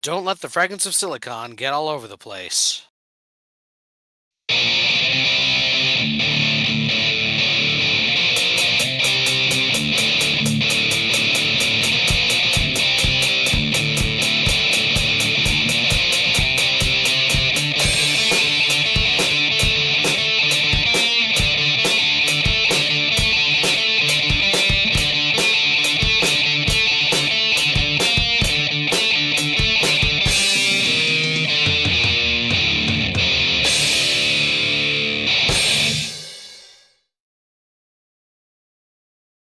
Don't let the fragments of silicon get all over the place.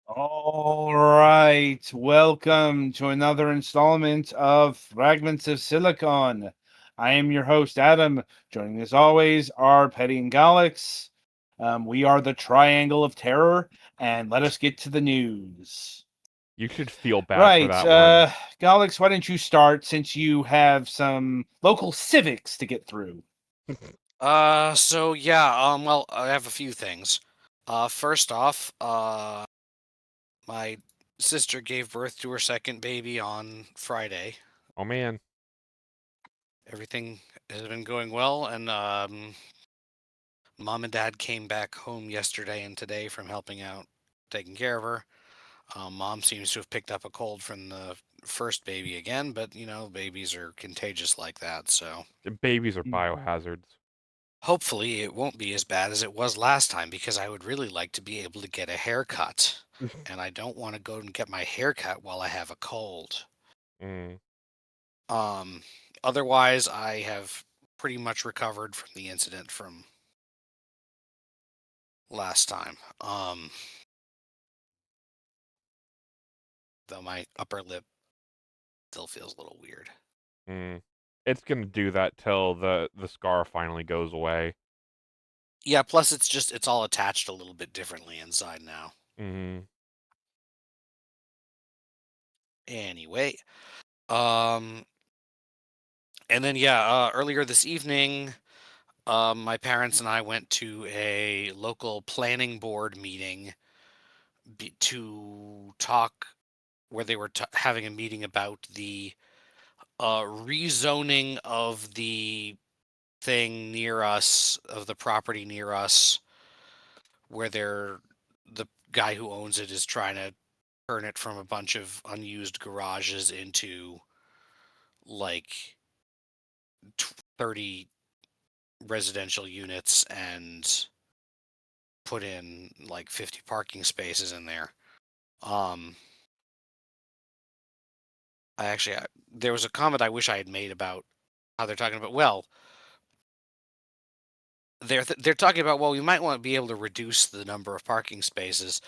All right, welcome to another installment of Fragments of Silicon. I am your host, Adam. Joining as always are Petty and Galax. We are the Triangle of Terror, and let us get to the news. You should feel bad for Right, that one. Galax, why don't you start since you have some local civics to get through? Well, I have a few things. First off, my sister gave birth to her second baby on Friday. Oh man. Everything has been going well, and mom and dad came back home yesterday and today from helping out, taking care of her. Mom seems to have picked up a cold from the first baby again, but babies are contagious like that, so Babies are Mm. biohazards. hopefully it won't be as bad as it was last time because I would really like to be able to get a haircut. And I don't want to go and get my hair cut while I have a cold. Mm. Um, Otherwise, I have pretty much recovered from the incident from last time. Though my upper lip still feels a little weird. Mm. It's gonna do that till the scar finally goes away. Yeah, plus it's all attached a little bit differently inside now. Mm. Anyway, um, and then earlier this evening, my parents and I went to a local planning board meeting to talk, where they were having a meeting about the rezoning of the thing near us, of the property near us, where the guy who owns it is trying to turn it from a bunch of unused garages into like 30 residential units and put in like 50 parking spaces in there. Um, there was a comment I wish I had made about how they're talking about. Well, they're talking about, well, we might want to be able to reduce the number of parking spaces,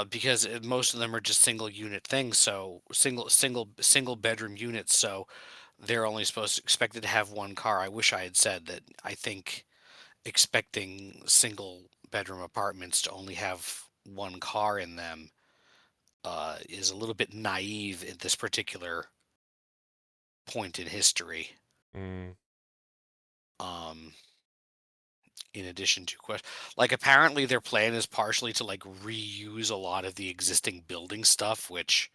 because most of them are just single unit things, so single bedroom units. So they're only expected to have one car. I wish I had said that. I think expecting single bedroom apartments to only have one car in them is a little bit naive at this particular point in history. Mm. Um, in addition to like, apparently their plan is partially to like reuse a lot of the existing building stuff, which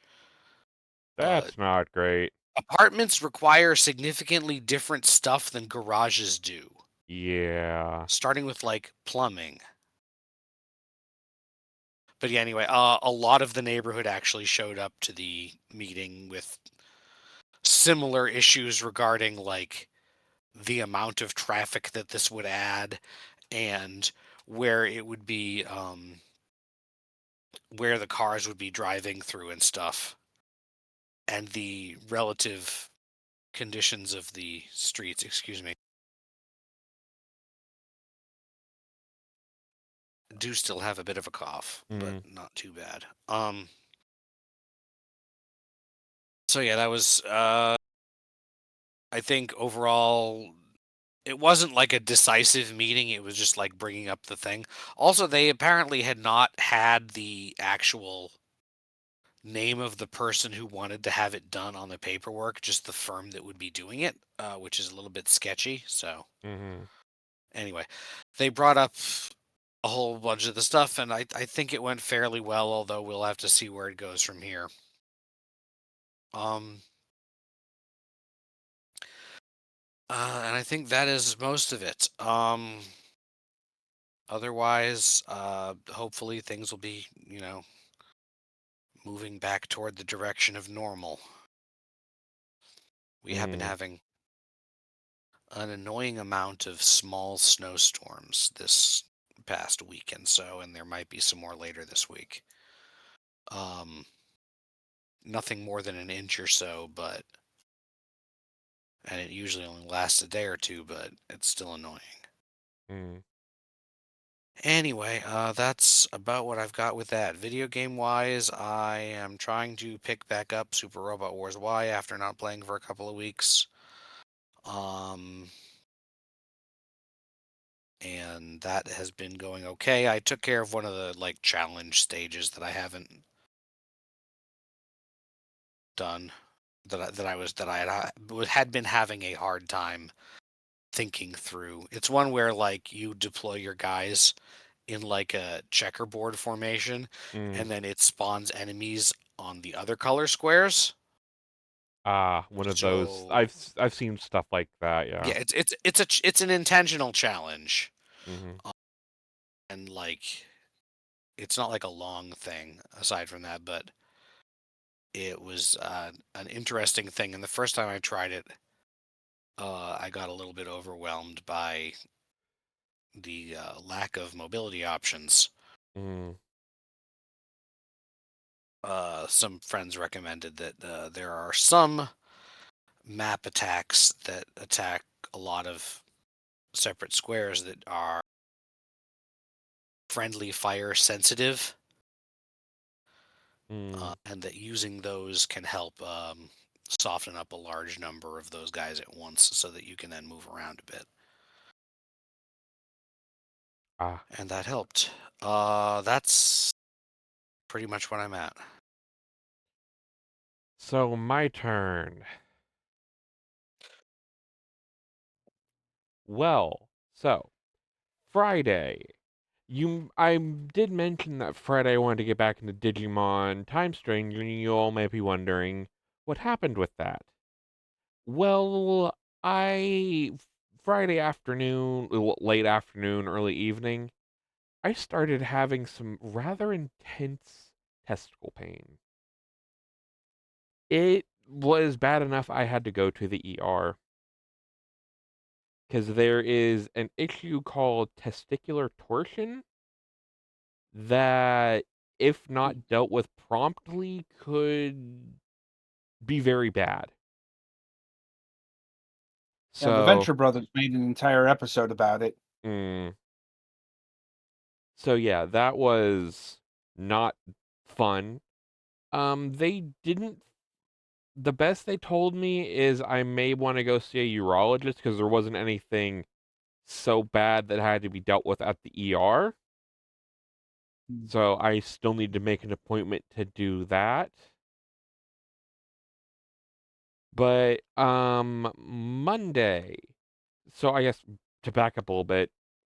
uh, That's not great. apartments require significantly different stuff than garages do, Yeah. starting with like plumbing. But yeah, anyway, a lot of the neighborhood actually showed up to the meeting with similar issues regarding like the amount of traffic that this would add, and where it would be, where the cars would be driving through and stuff, and the relative conditions of the streets. Excuse me. I do still have a bit of a cough, but Mm. not too bad. So yeah, that was, I think overall it wasn't like a decisive meeting. It was just like bringing up the thing. Also, they apparently had not had the actual name of the person who wanted to have it done on the paperwork, just the firm that would be doing it, which is a little bit sketchy. So Mhm. anyway, they brought up a whole bunch of the stuff, and I think it went fairly well, although we'll have to see where it goes from here. Um, And I think that is most of it. Otherwise, hopefully things will be, moving back toward the direction of normal. We have been Mm, having an annoying amount of small snowstorms this past week and so, and there might be some more later this week. Um, Nothing more than an inch or so, but and it usually only lasts a day or two, but it's still annoying. mm. Anyway, that's about what I've got with that. Video game wise, I am trying to pick back up Super Robot Wars Y after not playing for a couple of weeks. Um, and that has been going okay. I took care of one of the like challenge stages that I haven't done that I had been having a hard time thinking through. It's one where like you deploy your guys in like a checkerboard formation, Mm. and then it spawns enemies on the other color squares. Ah, one of those. So I've seen stuff like that. yeah, Yeah. it's an intentional challenge, Hmm. uh, and like it's not like a long thing aside from that, but it was an interesting thing. And the first time I tried it, I got a little bit overwhelmed by the lack of mobility options. Mm. Some friends recommended that there are some map attacks that attack a lot of separate squares that are friendly fire sensitive, Mm. and that using those can help soften up a large number of those guys at once so that you can then move around a bit. Ah. And that helped. That's pretty much what I'm at. So my turn. Well, so Friday. I did mention that Friday I wanted to get back into Digimon Time Stranger, and you all may be wondering what happened with that. Well, I Friday afternoon, late afternoon, early evening, I started having some rather intense testicle pain. It was bad enough I had to go to the ER because there is an issue called testicular torsion that, if not dealt with promptly, could be very bad. Yeah, the So, Venture Brothers made an entire episode about it. mm, so yeah, that was not fun. They didn't. The best they told me is I may want to go see a urologist because there wasn't anything so bad that had to be dealt with at the ER. Mm. So I still need to make an appointment to do that. But Monday. So I guess to back up a little bit,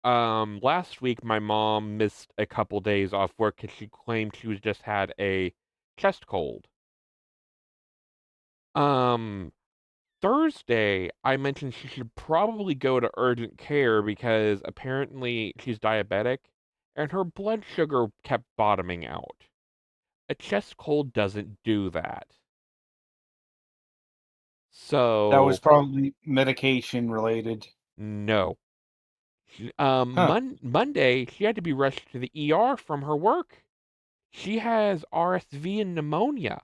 last week my mom missed a couple days off work because she claimed she was just had a chest cold. Um, Thursday, I mentioned she should probably go to urgent care because apparently she's diabetic and her blood sugar kept bottoming out. A chest cold doesn't do that. That was So, probably medication related. no. Huh. Monday, she had to be rushed to the ER from her work. She has RSV and pneumonia.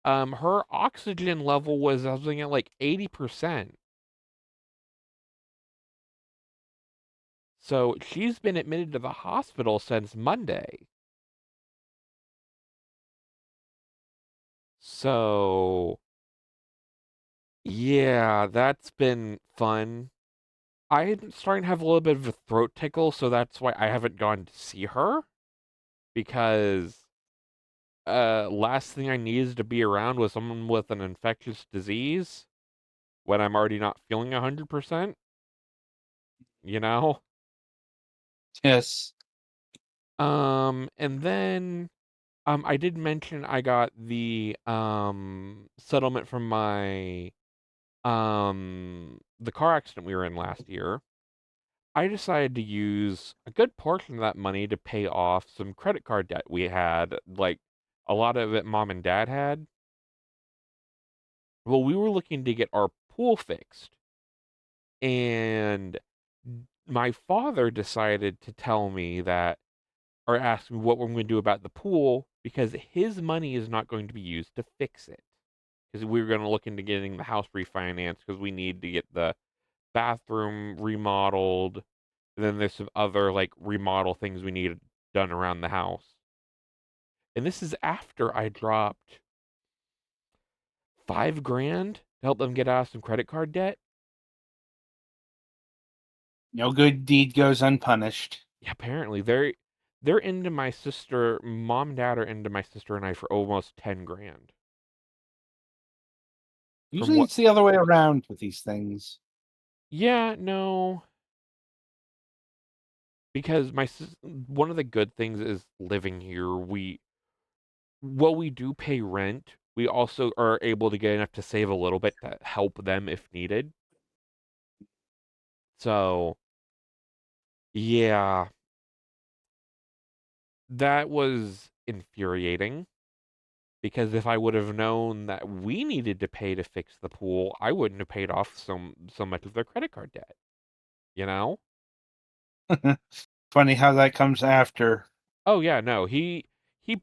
Her oxygen level was something at like 80%. So she's been admitted to the hospital since Monday. So, yeah, that's been fun. I'm starting to have a little bit of a throat tickle, so that's why I haven't gone to see her. Because last thing I need is to be around with someone with an infectious disease when I'm already not feeling 100%, you know? Yes. And then I did mention I got the settlement from my the car accident we were in last year. I decided to use a good portion of that money to pay off some credit card debt we had, like a lot of it mom and dad had. Well, we were looking to get our pool fixed, and my father decided to tell me that, or ask me what we're going to do about the pool because his money is not going to be used to fix it. Because we were going to look into getting the house refinanced because we need to get the bathroom remodeled. And then there's some other like remodel things we need done around the house. And this is after I dropped 5 grand to help them get out of some credit card debt. No good deed goes unpunished. Yeah, apparently they're into my sister. Mom and dad are into my sister and I for almost 10 grand. From Usually what? it's the other way around with these things. Yeah, no, because one of the good things is living here. While we do pay rent, we also are able to get enough to save a little bit to help them if needed. So, yeah, that was infuriating because if I would have known that we needed to pay to fix the pool, I wouldn't have paid off so much of their credit card debt, you know? Funny how that comes after. Oh yeah, no, he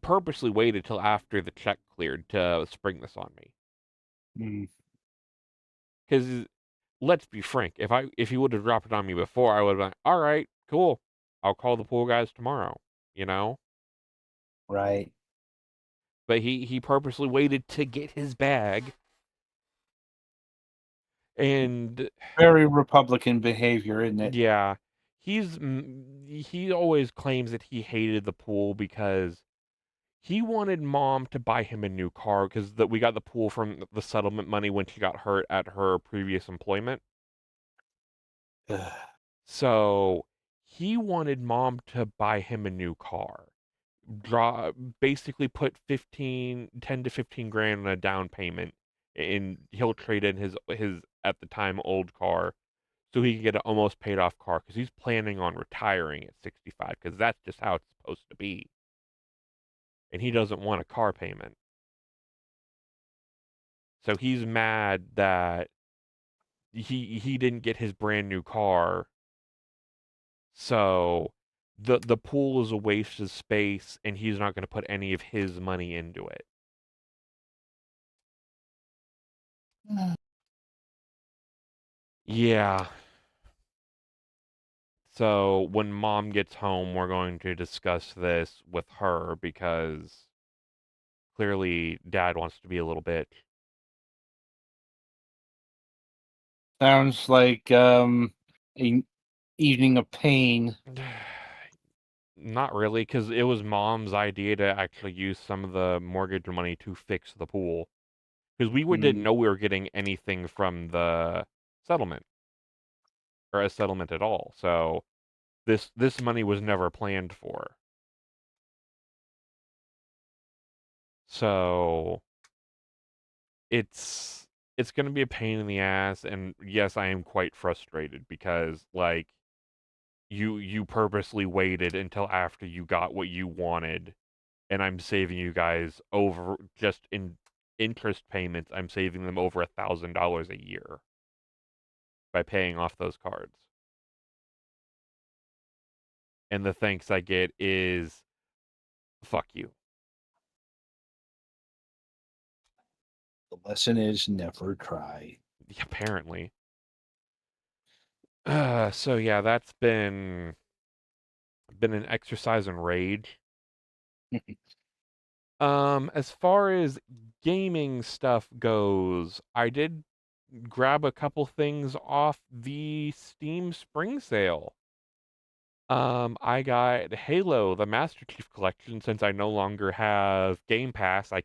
purposely waited till after the check cleared to spring this on me. Mm, Cuz let's be frank, if he would have dropped it on me before, I would have been, "All right, cool. I'll call the pool guys tomorrow," you know? right. But he purposely waited to get his bag and Very Republican behavior, isn't it? yeah, he always claims that he hated the pool because he wanted mom to buy him a new car because we got the pool from the settlement money when she got hurt at her previous employment. Ugh. So he wanted mom to buy him a new car. Draw basically put 10 to 15 grand on a down payment and he'll trade in his at the time old car so he can get an almost paid off car because he's planning on retiring at 65 because that's just how it's supposed to be. And he doesn't want a car payment. So he's mad that he didn't get his brand new car. So the pool is a waste of space and he's not going to put any of his money into it. Yeah. So when mom gets home, we're going to discuss this with her because clearly dad wants to be a little bitch. Sounds like an evening of pain. Not really, because it was mom's idea to actually use some of the mortgage money to fix the pool. Because didn't Mm, know we were getting anything from the settlement or a settlement at all. So this money was never planned for. So it's it's going to be a pain in the ass, and yes, I am quite frustrated because like you purposely waited until after you got what you wanted, and I'm saving you guys over just in interest payments. I'm saving them over $1,000 a year by paying off those cards. And the thanks I get is fuck you. the lesson is never try. Apparently. So yeah, that's been an exercise in rage. As far as gaming stuff goes, I did grab a couple things off the Steam Spring Sale. I got Halo, the Master Chief Collection, since I no longer have Game Pass. I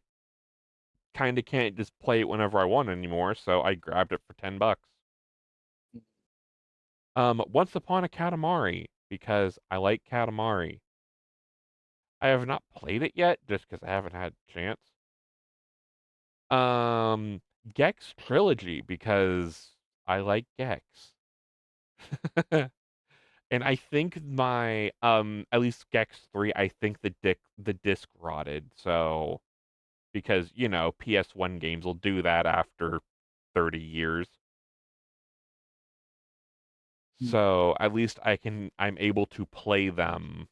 kind of can't just play it whenever I want anymore, so I grabbed it for $10. Once Upon a Katamari, because I like Katamari. I have not played it yet, just because I haven't had a chance. Gex Trilogy, because I like Gex. And I think my at least Gex 3, I think the disc rotted. So because, PS1 games will do that after 30 years. So at least I'm able to play them.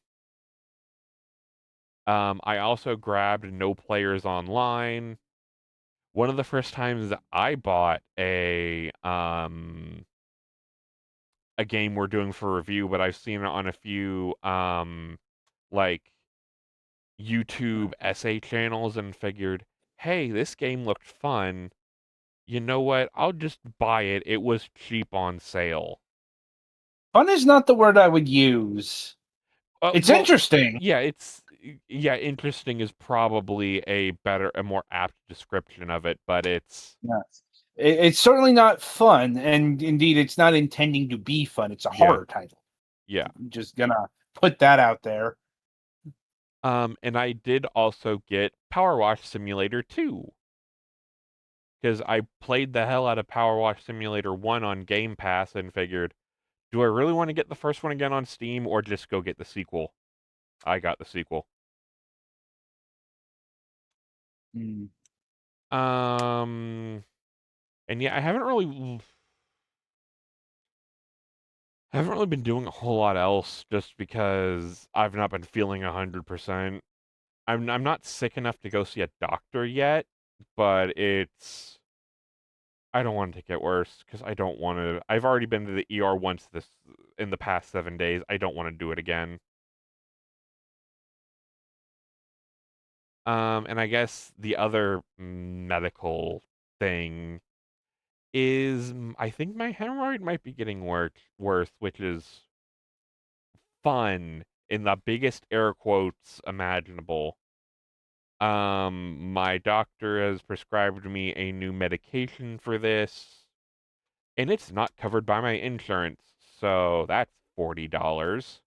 I also grabbed No Players Online. One of the first times that I bought a game we're doing for review, but I've seen it on a few like YouTube essay channels and figured, hey, this game looked fun. You know what? I'll just buy it. It was cheap on sale. Fun is not the word I would use. It's Well, interesting. yeah, interesting is probably a more apt description of it, but it's Yes. It's certainly not fun, and indeed, it's not intending to be fun. It's a yeah, horror title. yeah. I'm just gonna put that out there. And I did also get Power Wash Simulator 2 because I played the hell out of Power Wash Simulator 1 on Game Pass and figured, do I really want to get the first one again on Steam or just go get the sequel? I got the sequel. Hmm. Um, and yeah, I haven't really been doing a whole lot else just because I've not been feeling 100%. I'm not sick enough to go see a doctor yet, but I don't want it to get worse because I don't want to. I've already been to the ER once this in the past 7 days. I don't want to do it again. And I guess the other medical thing is I think my hemorrhoid might be getting worse, which is fun in the biggest air quotes imaginable. My doctor has prescribed me a new medication for this, and it's not covered by my insurance, so that's $40.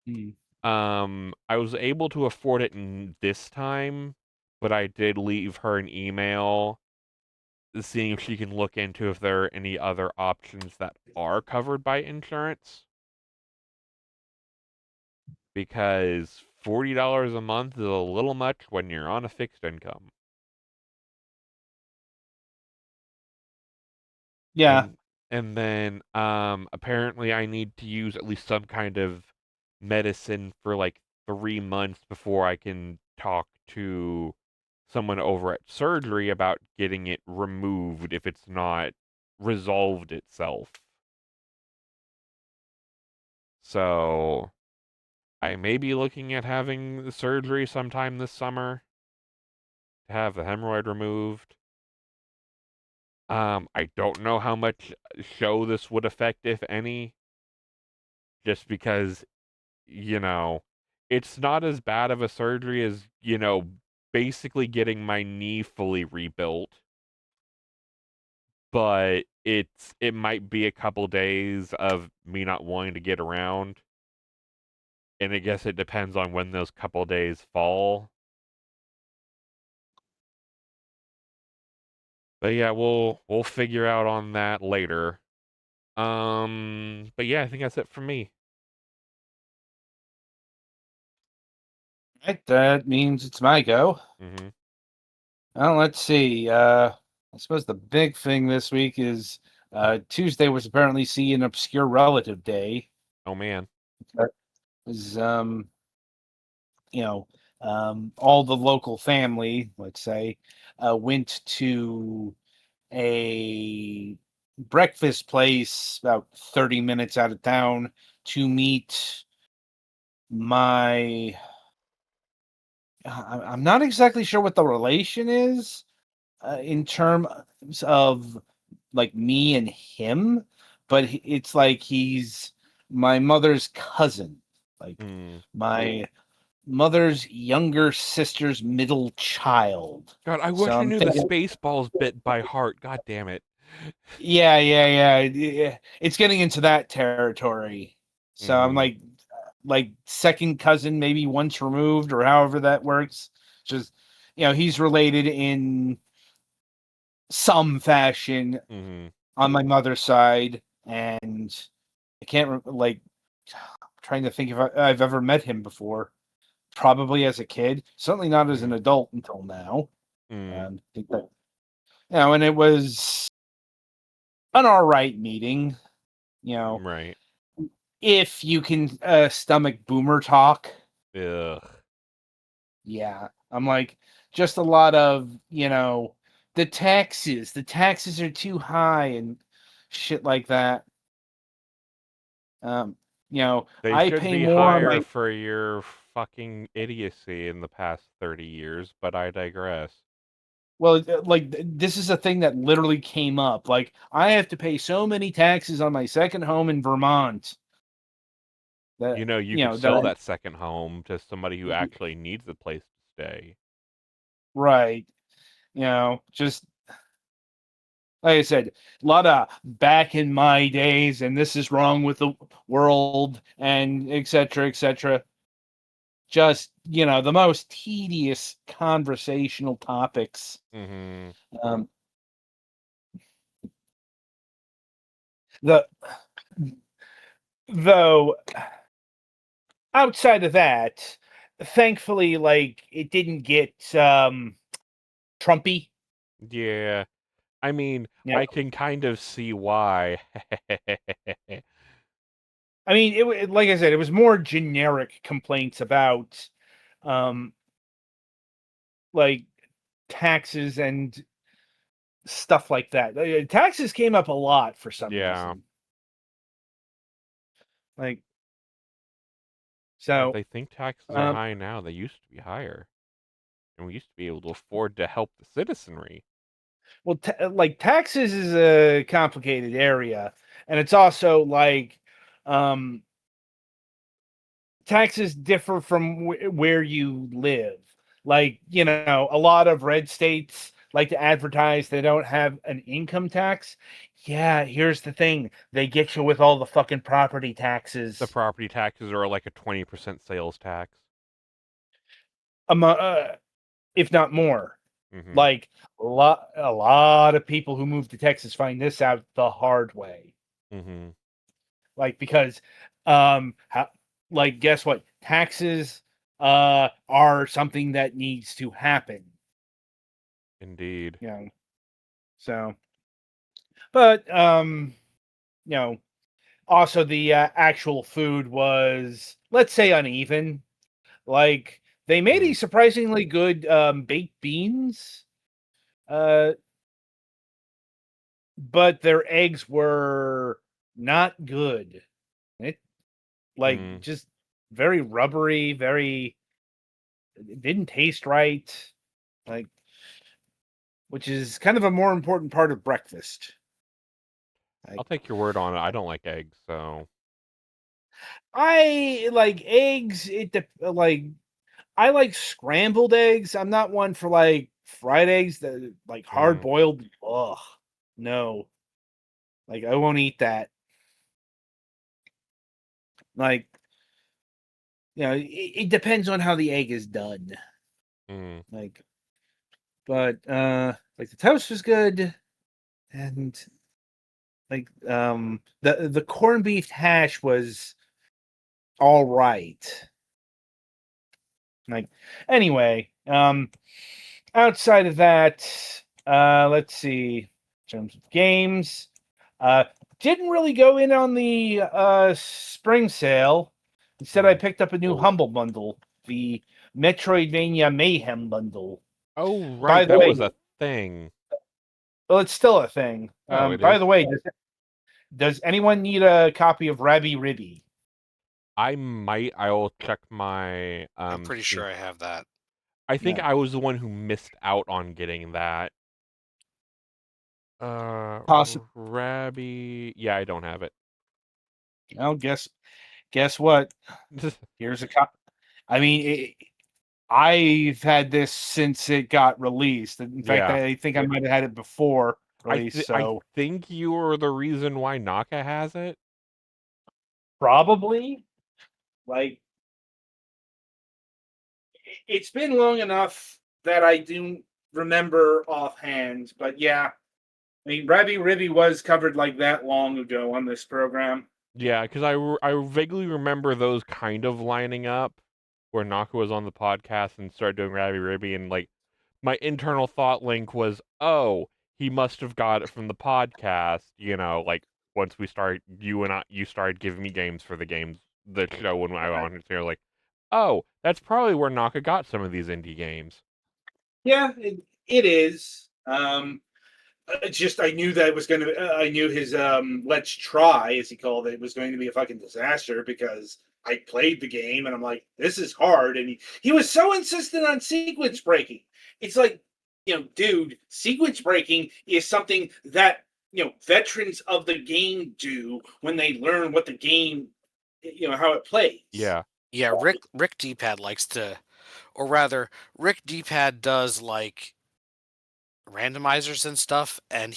Hmm. I was able to afford it this time, but I did leave her an email seeing if she can look into if there are any other options that are covered by insurance because $40 a month is a little much when you're on a fixed income. Yeah. And then apparently I need to use at least some kind of medicine for like 3 months before I can talk to someone over at surgery about getting it removed if it's not resolved itself. So I may be looking at having the surgery sometime this summer to have the hemorrhoid removed. I don't know how much show this would affect, if any, just because, you know, it's not as bad of a surgery as, basically getting my knee fully rebuilt, but it might be a couple days of me not wanting to get around, and I guess it depends on when those couple days fall. But yeah, we'll figure out on that later. But yeah, I think that's it for me. Right, that means it's my go. Hmm. Well, let's see. I suppose the big thing this week is Tuesday was apparently see an obscure relative day. Oh man. That was, you know, all the local family, let's say, went to a breakfast place about 30 minutes out of town to meet my. I'm not exactly sure what the relation is in terms of like me and him, but it's like he's my mother's cousin, like Hmm. my mother's younger sister's middle child. God, I So wish I I'm knew the thinking, Spaceballs bit by heart. God damn it. yeah. It's getting into that territory. So I'm Hmm. like, like second cousin, maybe once removed, or however that works. Just he's related in some fashion Mm-hmm. on my mother's side, and I can't like trying to think if I've ever met him before. Probably as a kid, certainly not as an Mm-hmm. adult until now. Mm-hmm. I think that and it was an all right meeting. You know, Right. if you can stomach boomer talk. Ugh. Yeah, I'm like just a lot of the taxes. The taxes are too high and shit like that. Um, They I should pay be more on higher my for your fucking idiocy in the past 30 years, but I digress. well, this is a thing that literally came up. Like I have to pay so many taxes on my second home in Vermont that You could sell that second home to somebody who actually needs a place to stay. right. Just like I said, a lot of back in my days, and this is wrong with the world, and etc. etc. Just the most tedious conversational topics. Mm-hmm. Um, the though outside of that, thankfully, like it didn't get Trumpy. Yeah. I mean, Yeah, I can kind of see why. I mean, like I said, it was more generic complaints about um like taxes and stuff like that. Taxes came up a lot for some Yeah. reason. Like Well, so, they think taxes are um, high now. They used to be higher. And we used to be able to afford to help the citizenry. well, like taxes is a complicated area, and it's also like um, taxes differ from where you live. Like a lot of red states like to advertise they don't have an income tax. Yeah, here's the thing: they get you with all the fucking property The taxes. property taxes are like a 20% sales tax. Uh, if not more. Mm-hmm. Like a lot of people who move to Texas find this out the hard way. Mm-hmm. Like because like guess what? Taxes are something that needs to happen. Indeed. You know. So but also the actual food was, let's say, uneven. Like they made a Mm. surprisingly good baked beans. Uh but their eggs were not good. It like Mm. just very rubbery, very it didn't taste right. Like which is kind of a more important part of breakfast. I'll Like take your word on it. I don't like eggs, so. I like eggs. Like I like scrambled eggs. I'm not one for like fried eggs that like hard Mm. boiled. Ugh, no. Like I won't eat that. Like it depends on how the egg is done. Mm. Like, but like the toast was good, and like the corned beef hash was all right. Like anyway, outside of that, let's see. In terms of games, uh, didn't really go in on the spring sale. Instead, I Mm. picked up a new Humble bundle, the Metroidvania Mayhem bundle. Oh, By right. the That way, was a thing. well, it's still a thing. Oh, it By is? the way, does anyone need a copy of Rabby Ribby? I might. I will check my I'm pretty Steam. sure I have that. I think Yeah, I was the one who missed out on getting that. possibly. Rabby. Yeah, I don't have it. Well, guess what? Here's a copy. I mean, I've had this since it got released. In fact, Yeah. I think I might have had it before release. I So think you are the reason why Naka has it. probably. Like, it's been long enough that I do remember offhand, but yeah, I mean, Rabby Ribby was covered like that long ago on this program. Yeah, because I vaguely remember those kind of lining up where Naka was on the podcast and started doing Rabby Ribby, and like my internal thought link was, oh, he must have got it from the podcast. Like once we started, you started giving me games for the show when I Right. wanted to. Like, oh, that's probably where Naka got some of these indie games. Yeah, it is. It's just I knew that it was going to. I knew his "Let's Try," as he called it, was going to be a fucking disaster because I played the game and I'm like, this is hard, and he was so insistent on sequence breaking. It's like, dude, sequence breaking is something that veterans of the game do when they learn what the game, how it plays. Yeah. Yeah, Rick D-pad likes to, or rather, Rick D-pad does like randomizers and stuff, and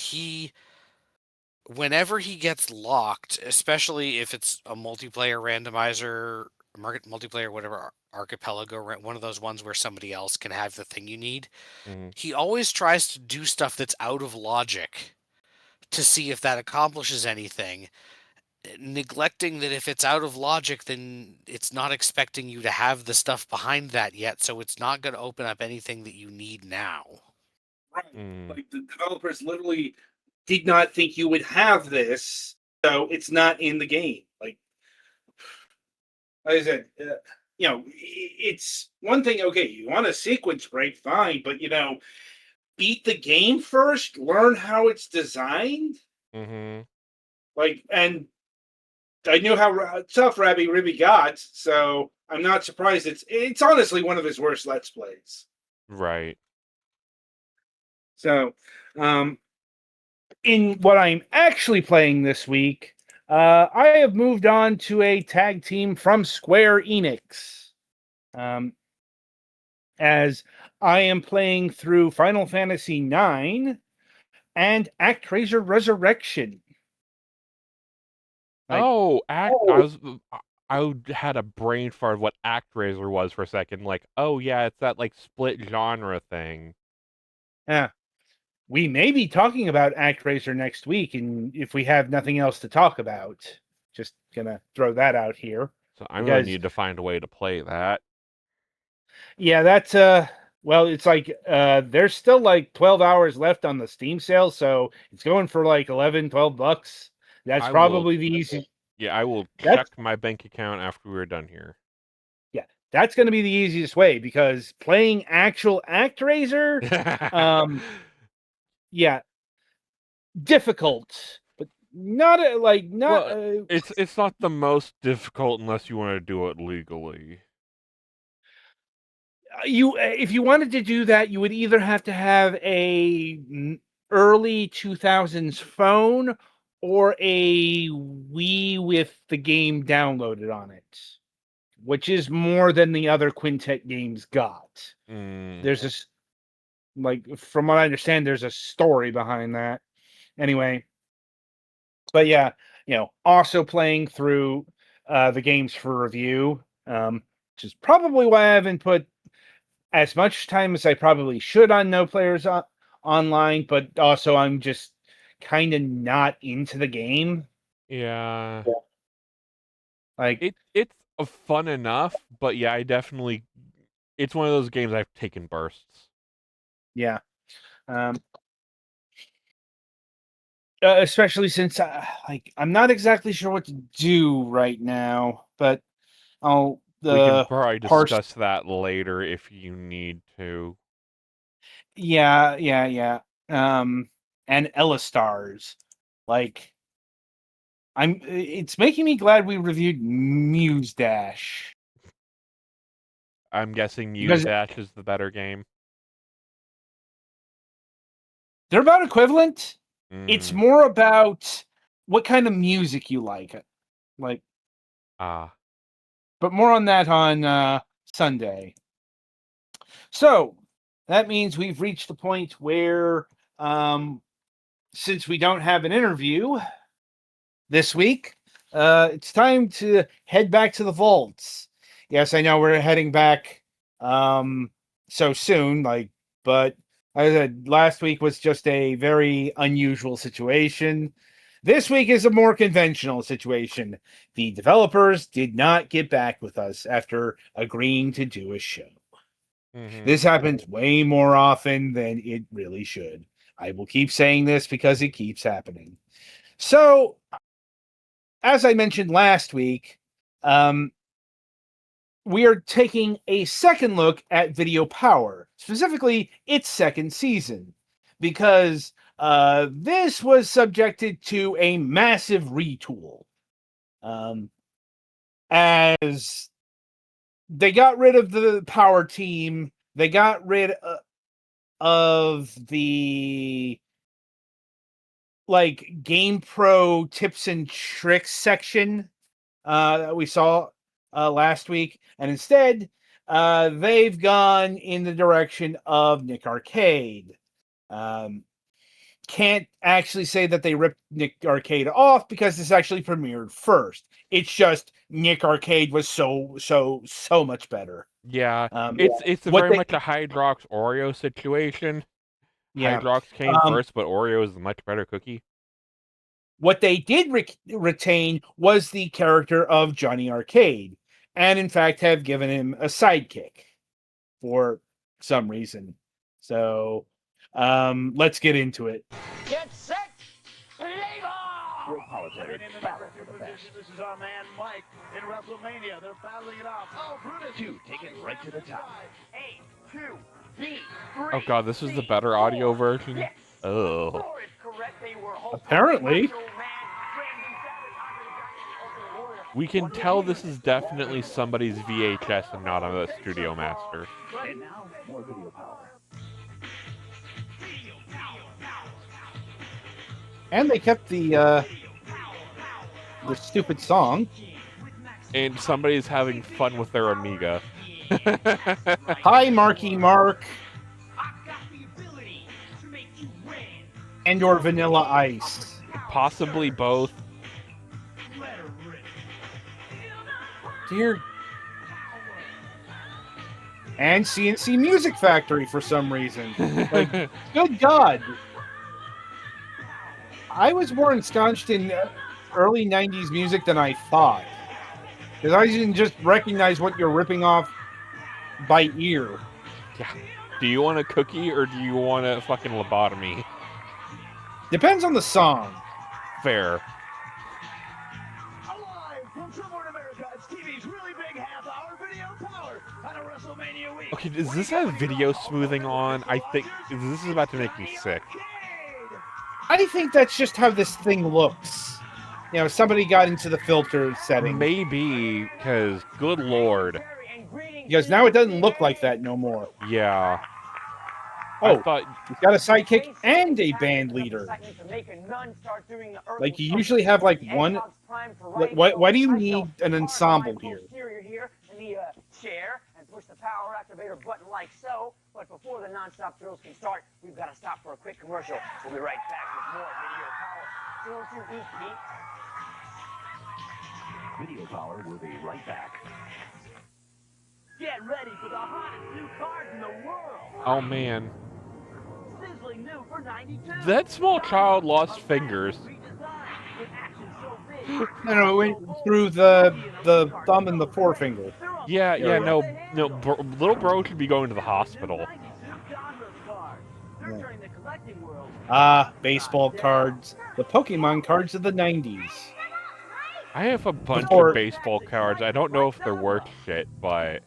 whenever he gets locked, especially if it's a multiplayer randomizer, multiplayer, whatever, archipelago, one of those ones where somebody else can have the thing you need, Mm-hmm. he always tries to do stuff that's out of logic to see if that accomplishes anything, neglecting that if it's out of logic, then it's not expecting you to have the stuff behind that yet, so it's not going to open up anything that you need now. Right. Mm-hmm. Like the developers literally did not think you would have this, so it's not in the game. Like I said, it's one thing. Okay, you want a sequence break, fine, but beat the game first, learn how it's designed. Mm-hmm. And I knew how tough Rabby Ribby got, so I'm not surprised. It's honestly one of his worst Let's Plays. Right. So, in what I'm actually playing this week, I have moved on to a tag team from Square Enix. As I am playing through Final Fantasy IX and ActRaiser Resurrection. I had a brain fart of what ActRaiser was for a second. Like, oh yeah, it's that like split genre thing. Yeah. We may be talking about ActRaiser next week, and if we have nothing else to talk about, just gonna throw that out here. So I'm gonna Because need to find a way to play that. yeah, that's well, it's like there's still like 12 hours left on the Steam sale, so it's going for like 11, $12. That's I will. probably the easiest. Yeah, I will That's check my bank account after we're done here. yeah, that's going to be the easiest way because playing actual ActRaiser, yeah, difficult, but not not. Well, it's not the most difficult unless you want to do it legally. You if you wanted to do that, you would either have to have early 2000s phone or a Wii with the game downloaded on it, which is more than the other Quintet games got. There's this, like, from what I understand, there's a story behind that. Anyway, but yeah, also playing through the games for review, which is probably why I haven't put as much time as I probably should on No Players Online, but also I'm just kind of not into the game. Yeah. Like, It's fun enough, but yeah, it's one of those games I've taken bursts. yeah. Especially since I'm not exactly sure what to do right now, but We can the probably parse. discuss that later if you need to. Yeah. And Ella Stars, like, it's making me glad we reviewed Muse Dash. I'm guessing Muse Because Dash is the better game. they're about equivalent. It's Mm. more about what kind of music you like. But more on that on Sunday. So that means we've reached the point where, since we don't have an interview this week, It's time to head back to the vaults. Yes, I know we're heading back so soon, but like I said, last week was just a very unusual situation. This week is a more conventional situation. The developers did not get back with us after agreeing to do a show. This happens way more often than it really should. I will keep saying this because it keeps happening. So, as I mentioned last week, we are taking a second look at Video Power, specifically its second season, because this was subjected to a massive retool. As they got rid of the Power team, they got rid of the Game Pro tips and tricks section that we saw last week, and instead they've gone in the direction of Nick Arcade. Can't actually say that they ripped Nick Arcade off because this actually premiered first. It's just Nick Arcade was so much better. Yeah, Um, it's what very they much a Hydrox Oreo situation. yeah Hydrox came um, first, but Oreo is a much better cookie. what they did retain was the character of Johnny Arcade, and in fact have given him a sidekick for some reason. So let's get into it. Get set, labor! This is our man Mike in WrestleMania. They're battling it out. Oh, Brutus. Two, take it right to the top. 8, 2, B, 3. Oh god, this is the better audio version. Yes. Oh. 4 is correct. They were hopeful. Apparently. Macho Man, Randy Savage, Ultimate Warrior. We can tell this is definitely somebody's VHS and not a Studio Master. And now, more video power. And they kept the stupid song. And somebody's having fun with their Amiga. Hi, Marky Mark. And your Vanilla Ice. Possibly both. Dear. And CNC Music Factory for some reason. Like, good God. I was more ensconced in early 90s music than I thought. Because I didn't just recognize what you're ripping off by ear. Yeah. Do you want a cookie or do you want a fucking lobotomy? Depends on the song. Fair. Alive from somewhere in America, it's TV's really big half-hour video power on a WrestleMania week. Okay, does this have video smoothing on? I think this is about to make me sick. I think that's just how this thing looks. You know, somebody got into the filter setting. Maybe, because good lord. Because now it doesn't look like that no more. Yeah. Oh, I thought you've got a sidekick and a band leader. Like, you usually have, like, one... Why do you need an ensemble here? Chair and push the power activator button like so. But before the non-stop drills can start, we've got to stop for a quick commercial. We'll be right back with more video power. Don't you eat meat? Video power will be right back. Get ready for the hottest new cars in the world. oh man. Sizzling new for 92. That small child lost fingers. Redesigned with action so big. No, it went through the thumb and the forefinger. Yeah, no, little bro should be going to the hospital. Baseball cards. The Pokemon cards of the 90s. I have a bunch Before- of baseball cards. I don't know if they're worth shit, but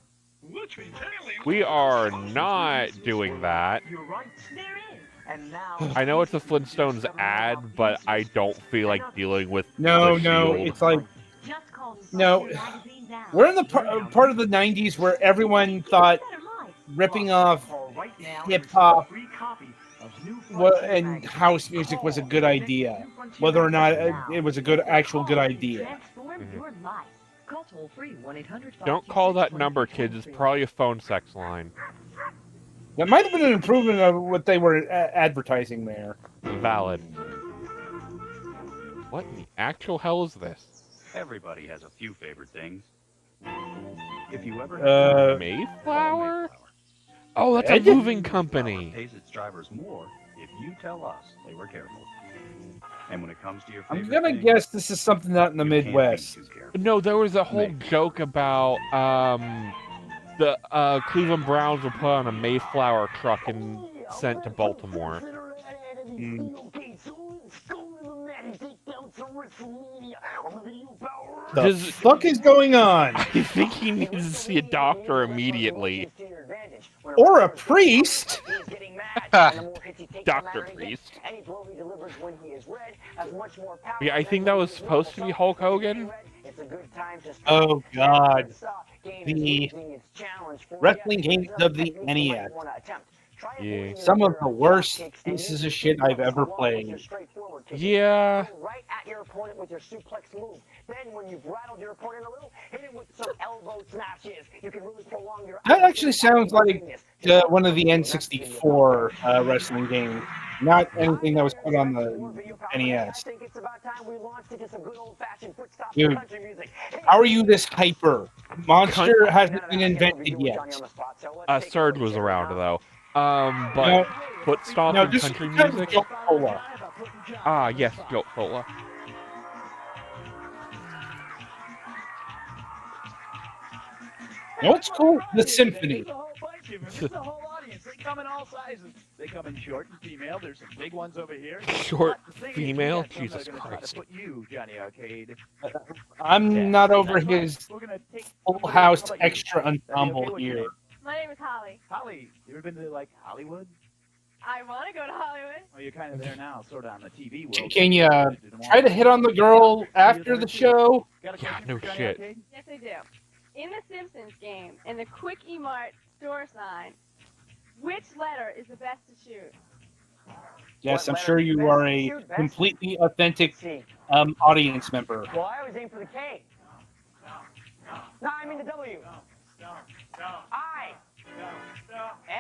we are not doing that. You're right, there is. And now I know it's a Flintstones ad, but I don't feel like dealing with No, the no, Shield. it's like... No, we're in the part of the 90s where everyone thought ripping off hip-hop and house music was a good idea. Whether or not it was a actual good idea. Don't call that number, kids. It's probably a phone sex line. That might have been an improvement of what they were advertising there. Valid. What in the actual hell is this? Everybody has a few favorite things. If you ever Mayflower? Mayflower. Oh, that's a Red? moving Mayflower company. pays its drivers more if you tell us they were careful. And when it comes to your I'm favorite gonna thing, guess this is something out in the you can't be Midwest. too careful. No, there was a whole Mayflower. joke about the Cleveland Browns were put on a Mayflower truck and sent to Baltimore. Hmm. The Does fuck is going on? I think he needs to see a doctor immediately. Or a priest? Doctor Priest. Yeah, I think that was supposed to be Hulk Hogan. Oh god. The wrestling games of the NES. Yeah. Some of the worst pieces of shit I've ever played. Yeah. Right at your opponent with your suplex move. Then when you've rattled your opponent a little, hit him with some elbow smashes. You can really prolong your That actually sounds like one of the N64 wrestling games, not anything that was put on the NES. I think it's about time we launched into some good old-fashioned foot stops Dude, country music. how are you this hyper? Monster hasn't been invented yet. Surge was around though. But No, foot stomp no, and this is country kind of music. Jolt Cola. Ah, yes, Jolt Cola. You know what's cool? The symphony. There's a whole bunch of them. There's a whole audience. They come in all sizes. They come in short and female. There's some big ones over here. Short But the thing is, female? we got some that Jesus are gonna try to Christ. put you, Johnny Arcade. I'm Yeah, not over that's right. his We're gonna take Full somebody- House how about you? extra Johnny, okay, ensemble what's your here. name? My name is Holly. Holly, you ever been to like Hollywood? I want to go to Hollywood. Well, you're kind of there now, sort of on the TV world. Can you try to hit on the girl after the show? Got a Yeah, question no for Johnny shit. Arcade? Yes, I do. In the Simpsons game, in the Quick E-Mart store sign, which letter is the best to shoot? Yes, I'm What sure letter you best are to a shoot? Best? completely authentic See. audience member. Well, I always aim for the K. No, I mean the W. I.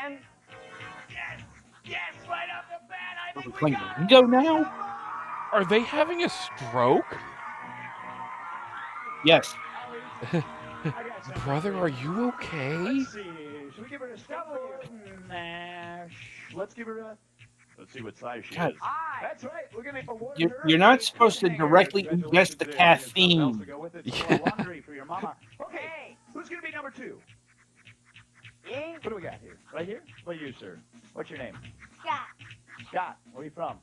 M. Yes, right off the bat, I Are we think playing got it. Ringo now? Are they having a stroke? Yes. I got some Brother, for are you. you okay? Let's see. Should we give her a straightforward? Nah. Let's give her a. Let's see what size she God. is. I. That's right. We're gonna award You're- her you're not a supposed to coat directly hanger. ingest the Congratulations there. Here's something else caffeine. to go with it. Yeah. Some more laundry for your mama. Okay. Hey. Who's gonna be number 2? E. What do we got here? Right here? What are you, sir? What's your name? Scott. Scott. Where are you from?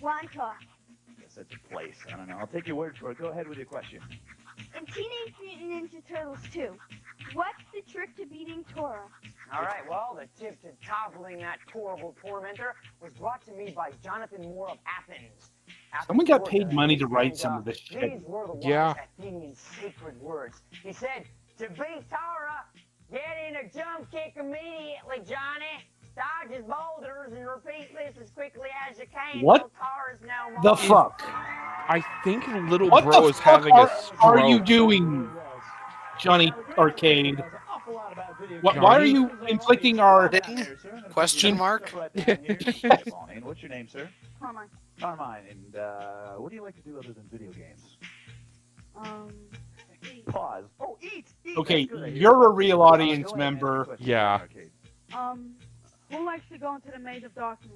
Wontok. Guess that's a place. I don't know. I'll take your word for it. Go ahead with your question. In Teenage Mutant Ninja Turtles 2, what's the trick to beating Tora? All right, well, the tip to toppling that horrible tormentor was brought to me by Jonathan Moore of Athens. Someone got Georgia. paid money to write And, some of this shit. These were the Yeah. wise Athenian sacred words. He said, to beat Tara, get in a jump kick immediately, Johnny. Dodge his boulders and repeat this as quickly as you can. What till Tara's no more. the fuck? I think little What bro the is fuck having a stroke. are you doing, Johnny Arcade? Why are you inflicting our... Question mark? What's your name, sir? Carmine. Carmine. And what do you like to do other than video games? Pause. Oh, eat. Okay, That's good. you're a real Go ahead, audience answer member. the question, Yeah. Arcade. Who likes to go into the Maze of Darkness?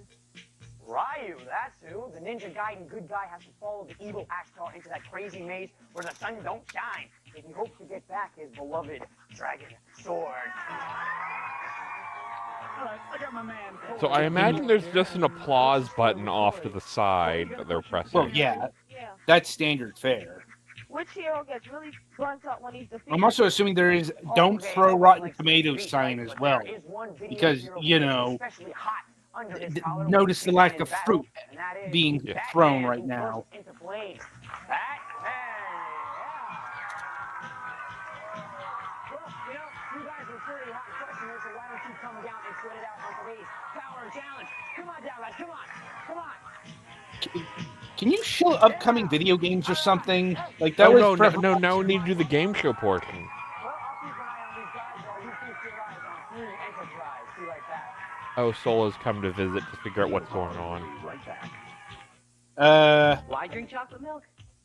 Ryu, that's who. The ninja Gaiden good guy has to follow the evil Ashtar into that crazy maze where the sun don't shine if he hopes to get back his beloved dragon sword. All right, I got my man. So I imagine there's just an applause button off to the side that they're pressing. Well, yeah, Yeah. that's standard fare. Which hero gets really burnt out when he's defeated? I'm also assuming there is "Don't throw rotten tomatoes" sign as well, because you know, notice the lack of fruit being thrown right now. Can you show upcoming video games or something? Like that Oh, was no, preferable now we to- need to do the game show portion. Well, I'll keep an eye on these guys while you feast your eyes on Free Enterprise. Be right back. Oh, Sola's come to visit to figure out what's going on. Right back. Uh, Why drink chocolate milk?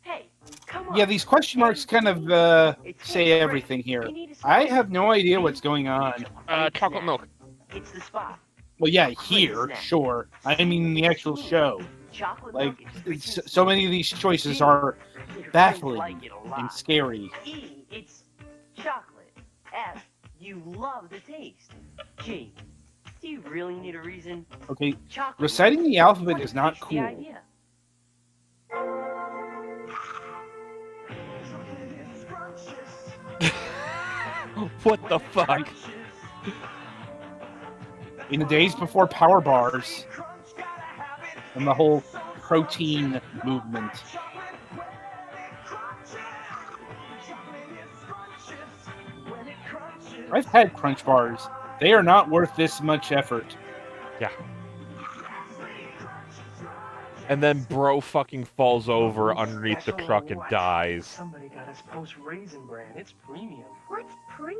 Hey, come on. Yeah, these question marks kind of say everything here. I have no idea what's going on. Chocolate milk. It's the spot. Well, yeah, Great here, snack. sure. I mean, the actual show. Chocolate Like, milk is so many of these choices are baffling and scary. E, it's chocolate. F, you love the taste. G, do you really need a reason? Okay, Chocolate reciting milk. the alphabet What is not fits the cool. idea? What the fuck? In the days before power bars and the whole protein movement. I've had Crunch bars. They are not worth this much effort. Yeah. And then bro fucking falls over underneath the truck and dies. Somebody got us post Raisin Bran. It's premium. What's premium?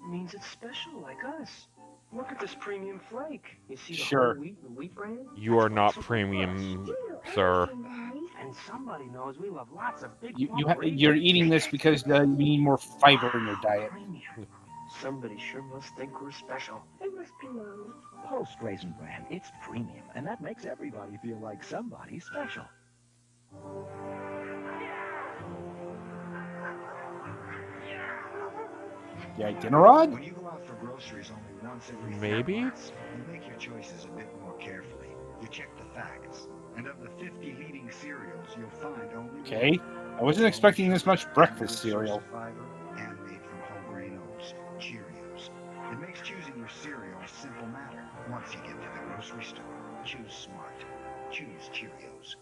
It means it's special, like us. Look at this premium flake. You see the Sure. whole wheat and wheat brand? You are not premium, sir. And somebody knows we love lots of big. You're eating this because you need more fiber in your diet. Premium. Somebody sure must think we're special. It must be Mommy. Post Raisin Bran, it's premium, and that makes everybody feel like somebody special. Yeah, Dinnerod? When you go out for groceries only once every 4 Maybe? months, you make your choices a bit more carefully. You check the facts. And of the 50 leading cereals, you'll find only Okay. I wasn't expecting this much breakfast cereal. Fiber and made from whole grain oats, Cheerios. It makes choosing your cereal a simple matter. Once you get to the grocery store, choose smart. Choose Cheerios.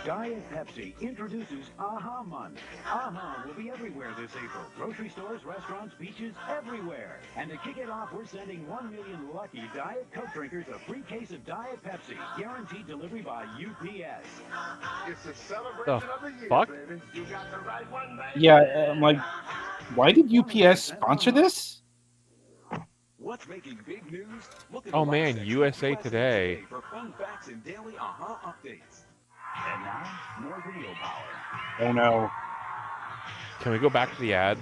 Diet Pepsi introduces Aha Month. Aha will be everywhere this April. Grocery stores, restaurants, beaches, everywhere. And to kick it off, we're sending 1 million lucky Diet Coke drinkers a free case of Diet Pepsi, guaranteed delivery by UPS. It's a celebration of the year, fuck? baby. You got the right one, baby. Yeah, I'm like, why did UPS sponsor this? What's making big news? Look at Oh the man, live section USA of Today. for fun facts and daily Aha updates. And now, more video power. Oh no. Can we go back to the ads?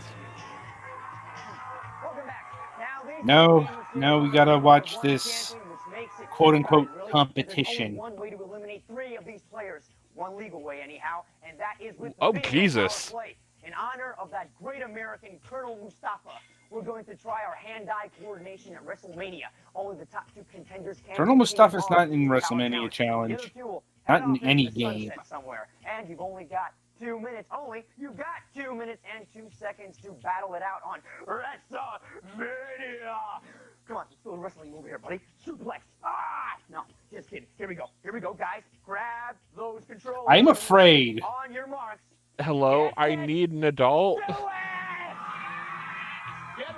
Welcome back. Now, these No, games no, we here gotta are watch one this champion, which makes it quote-unquote really, competition. There's only one way to eliminate 3 of these players, one legal way anyhow, and that is with Oh, video Jesus. power play. In honor of that great American Colonel Mustafa, we're going to try our hand-eye coordination at WrestleMania. Only the top 2 contenders can. Colonel compete Mustafa's on not in the WrestleMania challenge. Challenge. The other 2 will Not head in off into any the game. sunset somewhere, and you've only got 2 minutes. You've got 2 minutes and 2 seconds to battle it out on WrestleMania. Come on, let's do a wrestling move here, buddy. Suplex. No, just kidding. Here we go, guys. Grab those controls. I'm afraid. On your marks. Hello, I need an adult. Do it!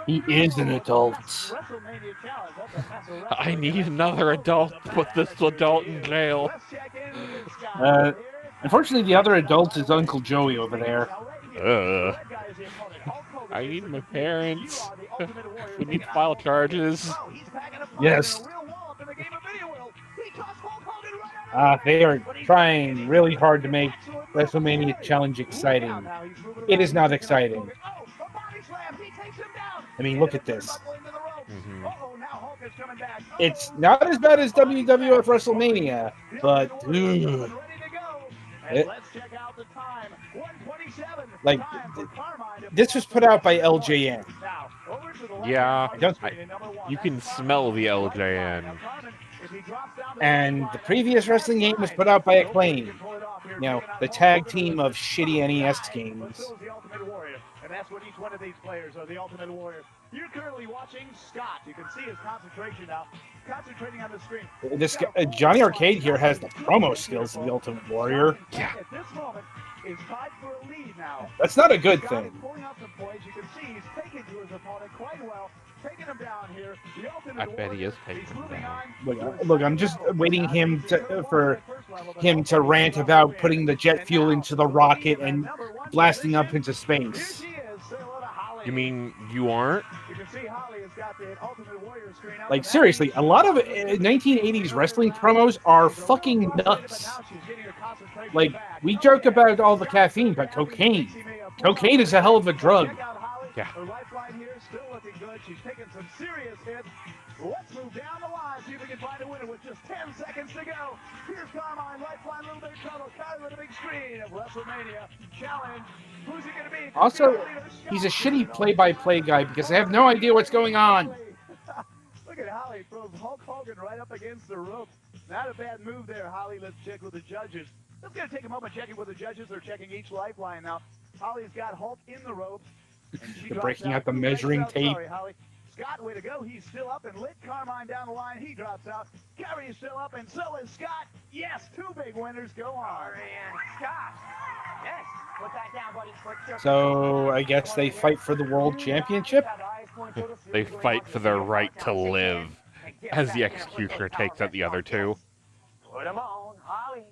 He is an adult. WrestleMania challenge. That's a mess of I wrestling. need another adult to put this adult in jail. Let's check in with this guy. Unfortunately, the other adult is Uncle Joey over there. I need my parents. We need to file charges. Yes. They are trying really hard to make WrestleMania Challenge exciting. It is not exciting. I mean, look at this. It's not as bad as WWF WrestleMania, but like this was put out by LJN. Yeah, Don't- you can smell the LJN. And the previous wrestling game was put out by Acclaim. You know, the tag team of shitty NES games. And that's what each one of these players are, the Ultimate Warrior. You're currently watching Scott. You can see his concentration now. Concentrating on the screen. This guy, Johnny Arcade here has the promo skills of the Ultimate Warrior. Yeah. At this moment is tied for a lead now. That's not a good Scott is thing. pulling out some points. You can see he's taking to his opponent quite well. Taking him down here. The Ultimate I bet he is Warrior, taking he's him moving down. on. Look, I'm just waiting for him to rant about putting the jet fuel into the rocket and blasting up into space. You mean you aren't? Like, seriously, a lot of 1980s wrestling promos are fucking nuts. concentration Like, back. we joke about all the caffeine, but cocaine. Cocaine is a hell of a drug. Check out Holly. Yeah. Her lifeline here still looking good. She's taking some serious hits. Let's move down the line, see if we can find a winner with just 10 seconds to go. Here's Carmine, lifeline, little bit of trouble. Carry with a big screen of WrestleMania challenge. Who's it going to be? Also, he's a shitty play-by-play guy because I have no idea what's going on. Look at Holly throws Hulk Hogan right up against the ropes. Not a bad move there, Holly. Let's check with the judges. Let's going to take a moment checking with the judges. They're checking each lifeline now. Holly's got Hulk in the ropes. And she They're drops breaking out the Who measuring breaks out? tape. Sorry, Holly. Scott, way to go. He's still up and lit Carmine down the line. He drops out. Kerry is still up, and so is Scott. Yes, two big winners. Go on. And Scott. Yes. Put that down, buddy. So I guess they fight for the world championship. They fight for their right to live, as the executioner takes out the other two. Put them on, Holly.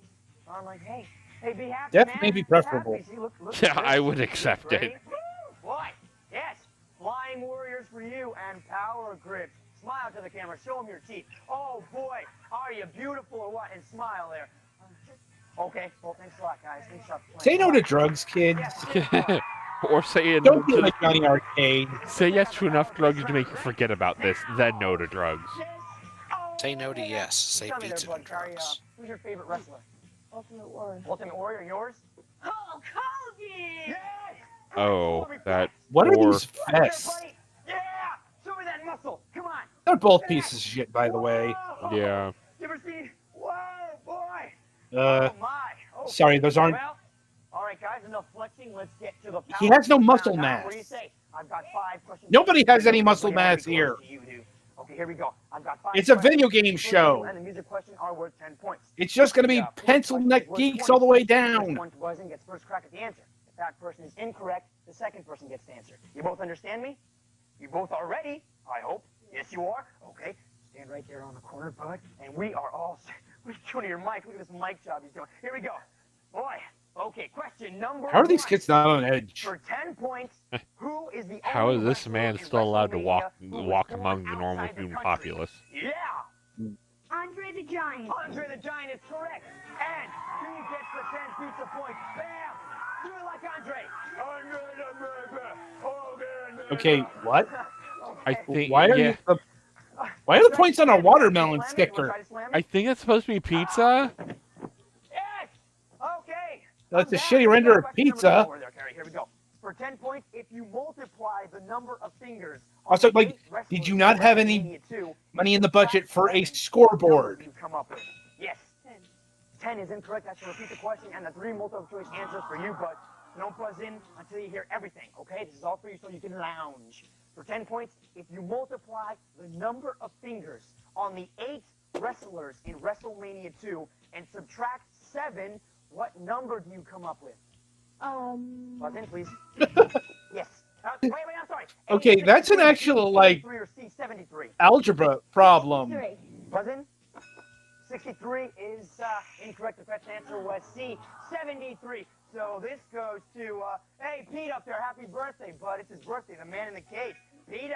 I'm like, hey, be happy, Death man. may be Be preferable. happy. See, look Yeah, good. I would Look accept it. great. Boy, yes. Flying warriors for you and power grips. Smile to the camera. Show them your teeth. Oh, boy. Are you beautiful or what? And smile there. Okay. Well, thanks a lot, guys. Thanks a lot for Say playing. no to drugs, kids. Or say Don't be like Johnny Arcade. say yes to enough drugs to make you forget about this, then no to drugs. Say no to yes. Say Tell me there, pizza bud, and Carrie, drugs. who's your favorite wrestler? Ultimate Warrior. Ultimate Warrior, yours? Hulk Hogan! Oh, that What are or these vests? Yeah! Show me that muscle. Come on. They're both pieces of shit, by the way. Whoa! yeah. You ever seen? Whoa, boy! Uh, Oh my! Oh. sorry, those aren't. Well, all right, guys, enough flexing. Let's get to the. He has no muscle Now, mass. What do you say? I've got 5 questions. Nobody has any muscle Okay, I'll be mass here. close to you, dude. Okay, here we go. I've got 5. It's a video questions. game First show. one And the music question are worth 10 points. It's just gonna be Yeah, first pencil question neck is worth geeks 20. all the way First down. one buzzing gets first crack at the answer. If that person is incorrect, the second person gets the answer. You both understand me? You both are ready? I hope. Yes, you are. Okay. Stand right there on the corner, bud. And we are all. What are you doing to your mic? Look at this mic job he's doing. Here we go. Boy. Okay. Question number. How are these 1. kids not on edge? For 10 points, who is the How only is this wrestler man in still allowed to WrestleMania who was walk born among the normal outside the human country? populace? Yeah. Andre the Giant. Andre the Giant is correct. And he gets the 10 pizza points. Bam! Do it like Andre. Andre the Mega Hogan. Okay, what? I think Why are yeah. why are the points on a watermelon sticker? I think it's supposed to be pizza. Yes! Okay. That's a I'm shitty back. render of Question number pizza. 4 there, Carrie. Here we go. For 10 points, if you multiply the number of fingers. Also, on like, 8 wrestlers did you not have any WrestleMania 2, money in the budget for a what scoreboard? number do you come up with? Yes. 10 is incorrect. I shall repeat the question and the 3 multiple choice answers for you, but don't buzz in until you hear everything, okay? This is all for you so you can lounge. For 10 points, if you multiply the number of fingers on the 8 wrestlers in WrestleMania 2 and subtract 7, what number do you come up with? Buzz in, please. Yes. Wait, I'm sorry. Okay, that's an actual, like, 83 or C, 73. algebra problem. 3. Buzz in. 63 is incorrect. The correct answer was C, 73. So this goes to, hey, Pete up there. Happy birthday, bud. It's his birthday, the man in the cage. Peter.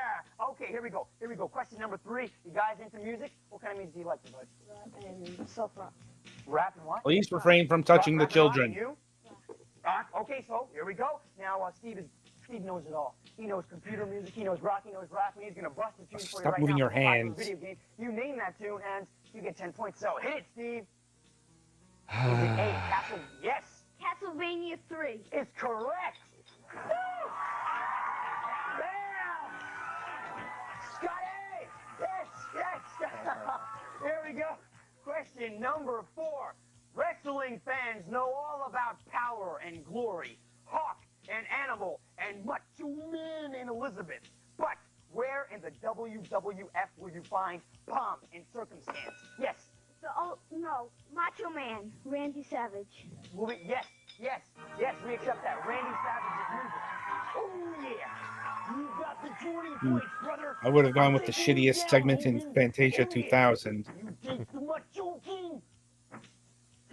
Okay, here we go. Here we go. Question number 3. You guys into music? What kind of music do you like, bud? And self rock. Rap and what? Please refrain from touching the Rap and rock, children. and you? Okay, so here we go. Now, Steve knows it all. He knows computer music, he knows rock, he knows rap, and he's going to bust the tune for you Stop right moving now. your For live hands. Video game. You name that tune, and you get 10 points. So hit it, Steve. Music A, Castle, yes, Castlevania 3. is correct. Woo! Bam! Scotty! Yes! Here we go. Question number 4. Wrestling fans know all about power and glory, Hawk and Animal, and Macho Man and Elizabeth. But where in the WWF will you find pomp and circumstance? Yes. No, Macho Man, Randy Savage. Yes, we accept that. Randy Savage's music. Oh, yeah. You got the 20 points, brother. I would have gone with the shittiest segment in Fantasia 2000. You take the Macho King.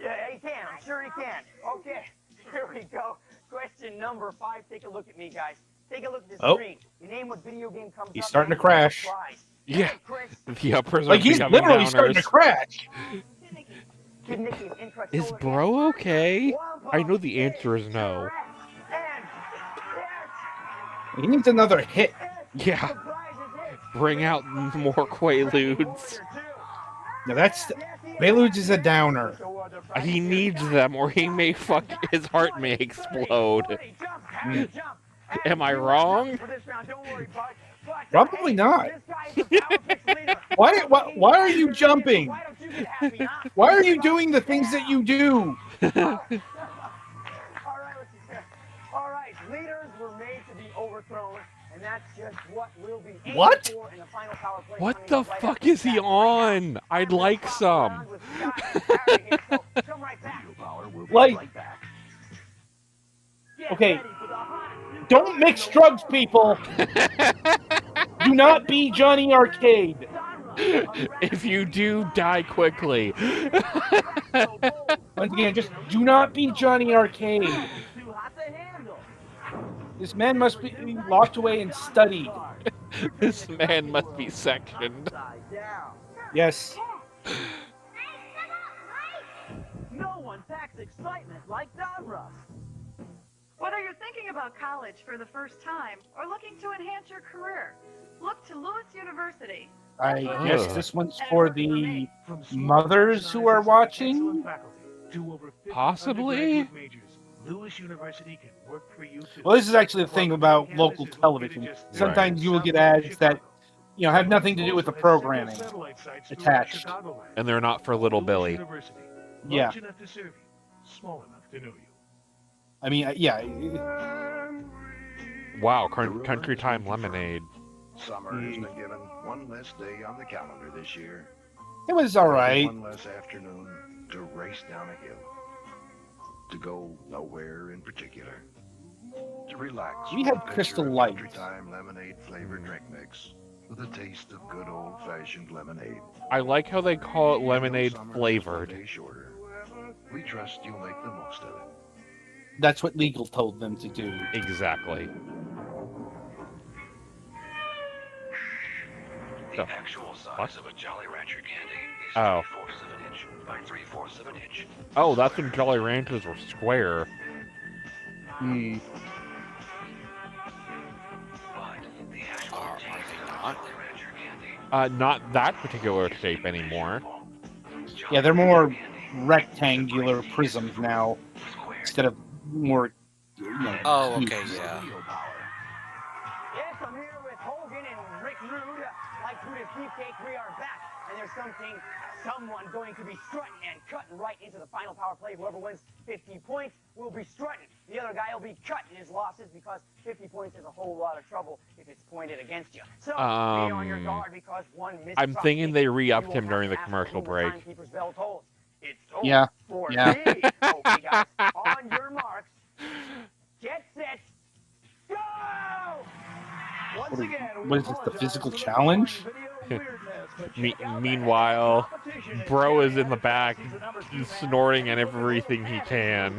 Yeah, he can. I'm sure he can. Okay, here we go. Question number 5. Take a look at me, guys. Take a look at the Oh. screen. You name what video game comes He's up. starting to and crash. prize. Yeah. Chris. The uppers are Like, he's becoming literally starting downers. to crash. Give Nikki an intrasolar Is hit. bro okay? One I know pump the answer is no. correct. And He needs another hit. Yeah. surprise is it. Bring out more Quaaludes. Now that's Quaaludes is a downer. He needs them or he may his heart may explode. Mm. Am I wrong? Probably not. Why are you jumping? Why are you doing the things that you do? All right, leaders were made to be overthrown, and that's just what we'll be aiming What? for in the final power play. What the fuck is he on? I'd like some. Like, okay, don't mix drugs, people. Do not be Johnny Arcade. If you do, die quickly. Once again, just do not be Johnny Arcade. This man must be locked away and studied. This man must be sectioned. Yes. No one packs excitement like Donruss. Whether you're thinking about college for the first time or looking to enhance your career, look to Lewis University. I guess this one's for the mothers who are watching. Possibly. Lewis University can work for you too. Well, this is actually the thing about local television. Sometimes you will get ads that, have nothing to do with the programming attached. And they're not for little Billy. Yeah. Large enough to serve you, small enough to know you. I mean, yeah. Wow, Country Time Lemonade. Summer has been given one less day on the calendar this year. It was all right. One less afternoon to race down a hill. To go nowhere in particular. To relax. We had with a Crystal picture of Light. Country Time lemonade flavored drink mix with a taste of good old fashioned lemonade. I like how they call it Even though lemonade summer is flavored. one day shorter, we trust you'll make the most of it. That's what legal told them to do. Exactly. The actual size of a Jolly Rancher candy is Oh. 3/4 of an inch by 3/4 of an inch. Oh, that's when Jolly Ranchers were square. Hmm. But the actual Are taste they of not? Jolly Rancher candy Not that particular shape anymore. Yeah, they're more rectangular prisms now instead of more. Oh, okay, yeah. Yes, I'm here with Hogan and Rick Rude. Like Buddha's Beefcake, we are back. And there's someone going to be strutting and cutting right into the final power play. Whoever wins 50 points will be strutting. The other guy will be cutting his losses because 50 points is a whole lot of trouble if it's pointed against you. So be on your guard because one missed I'm drop thinking kick, they you re-upped will him have during to the ask commercial who the break. timekeeper's bell tolls. It's Yeah, for yeah. me. Okay, guys, on your marks, get set, go! Once again, we What is this, the apologize physical for the challenge? video weirdness, but check out the Meanwhile, competition at Bro is Cherry in the back, Advertising, the number 2 man. snorting at everything he can.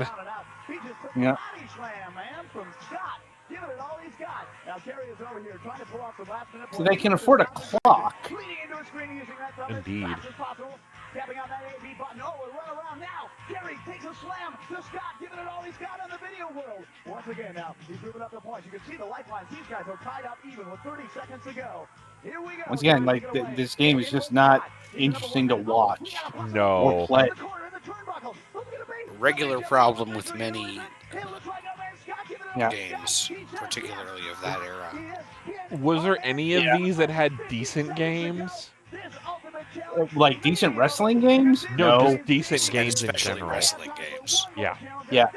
He just took the Yeah. body slam, man, from Scott. Giving it all he's got. Now Terry is over here trying to pull off some last minute. So they can afford a clock. Leaning into his screen using that thumb Indeed. as fast as possible. Tapping on that A-B button. Oh, and run around now. Terry takes a slam to Scott, giving it all he's got in the video world. Once again now, he's moving up the points. You can see the lifelines. These guys are tied up even with 30 seconds to go. Here we go. Once again, like this game is just not interesting to watch No. or play. Regular problem with many Yeah. games, particularly of that era. Was there any of Yeah. these that had decent games? Like decent wrestling games? Just decent And games in especially general. wrestling games. Yeah. Yeah.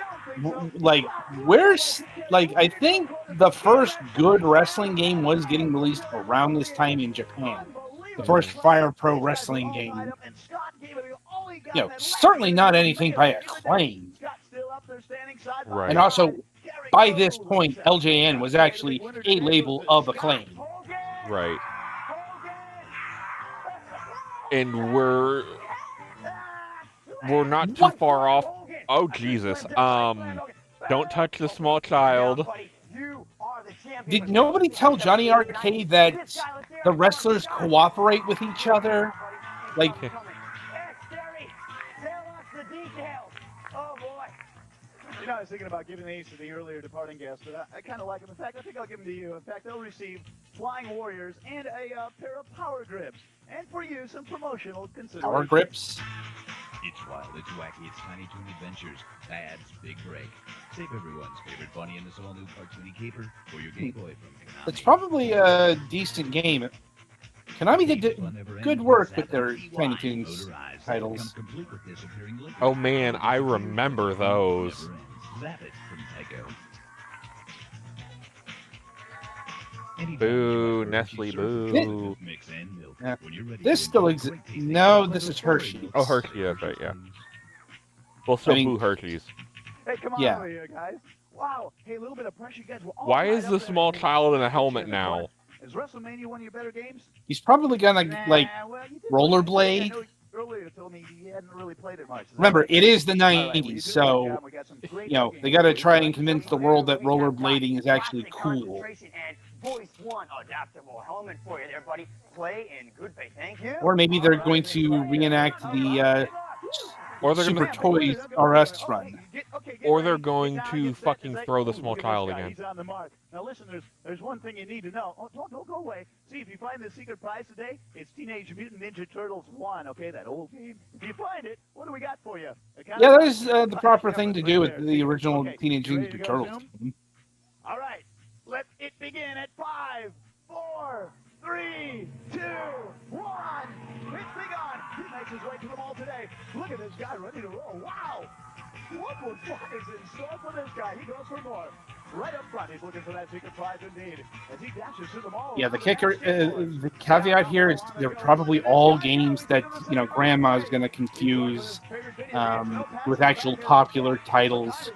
Like, where's, like, I think the first good wrestling game was getting released around this time in Japan. The first Fire Pro Wrestling game. Certainly not anything by Acclaim. Right. And also, by this point, LJN was actually a label of Acclaim. Right. And we're not too What? far off. Oh Jesus. Don't touch the small child. Did nobody tell Johnny Arcade that the wrestlers cooperate with each other? Like, details. Oh boy. You know, I was thinking about giving these to the earlier departing guest, but I kind of like them. In fact, I think I'll give them to you. In fact, they'll receive Flying Warriors and a pair of Power Grips. And for you, some promotional consideration. Power Grips. It's wild, it's wacky, it's Tiny Toon Adventures. Dad's Big Break. Save everyone's favorite bunny in this all-new cartoony caper for your Game Boy from Konami. It's probably a decent game. Konami did good work with their Tiny Toons titles. Oh man, I remember those. Zap it from Echo. Boo, Nestle, boo. Yeah. This still exists. No, this is Hershey's. Oh, Hershey, that's right, yeah. We'll still boo Hershey's. Hey, come on over here, guys. Wow. Hey, a little bit of pressure, you guys. Why is the small child in a helmet now? Is WrestleMania one of your better games? He's probably gonna, like, rollerblade. Earlier you told me you hadn't really played it much. Remember, it is the 90s, so, you know, they gotta try and convince the world that rollerblading is actually cool. Voice one adaptable helmet for you there, buddy. Play in good faith. Thank you. Or maybe they're going to reenact the Super Toys R Us run. Or they're going to fucking throw the small child again. Now listen, there's one thing you need to know. Oh, don't go away. See, if you find the secret prize today, it's Teenage Mutant Ninja Turtles 1, okay? That old game. If you find it, what do we got for you? Yeah, that is the proper thing to do with the original Teenage Mutant Turtles. All right, let it begin at 5, 4, 3, 2, 1. It's begun. He makes his way to the mall today. Look at this guy ready to roll. Wow. What is in store for this guy? He goes for more. Right up front, he's looking for that secret prize indeed. As he dashes to the mall. Yeah, the kicker, the caveat here is they're probably all games that, you know, Grandma's going to confuse with actual popular titles.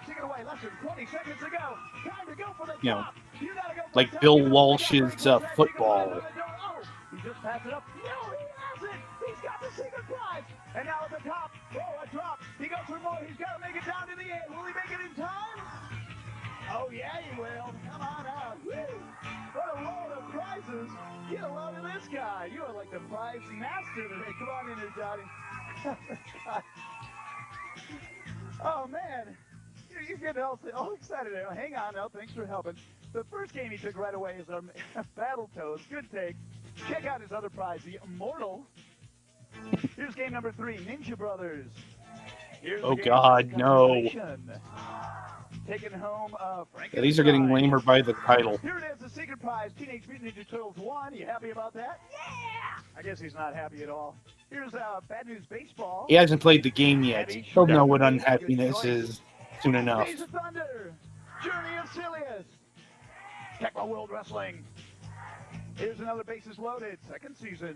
You know, like Bill Walsh's football. He just passed it up. No, he hasn't. He's got the secret prize. And now at the top, a drop. He goes for more. He's got to make it down to the end. Will he make it in time? Oh, yeah, he will. Come on out. Woo. What a load of prizes. Get a load of this guy. You are like the prize master today. Come on in here, Johnny. Oh, man. You're getting all excited there. Hang on now. Thanks for helping. The first game he took right away is our Battletoads. Good take. Check out his other prize, the Immortal. Here's game number 3, Ninja Brothers. Oh God, no. Taking home Yeah, these are getting lamer by the title. Here it is, the secret prize, Teenage Mutant Ninja Turtles 1. You happy about that? Yeah! I guess he's not happy at all. Here's Bad News Baseball. He hasn't played the game yet. He'll know what unhappiness is soon enough. Days of Thunder. Journey of Silius. Tecmo World Wrestling. Here's another Bases Loaded, second season.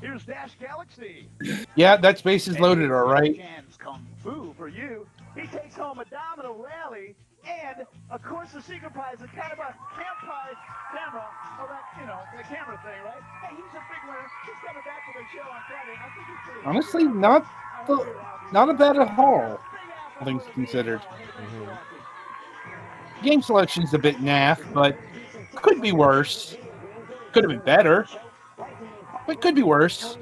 Here's Dash Galaxy. Yeah, that's Bases Loaded, all right. Jan's Kung Fu for you. He takes home a Domino Rally and, of course, the secret prize, a kind of a campfire camera. Oh, that, you know, the camera thing, right? Hey, he's a big winner. He's coming back to the show on Friday. I think he's pretty Honestly, not a bad haul, all things considered. Game selection's a bit naff, but could be worse. Could have been better, but could be worse.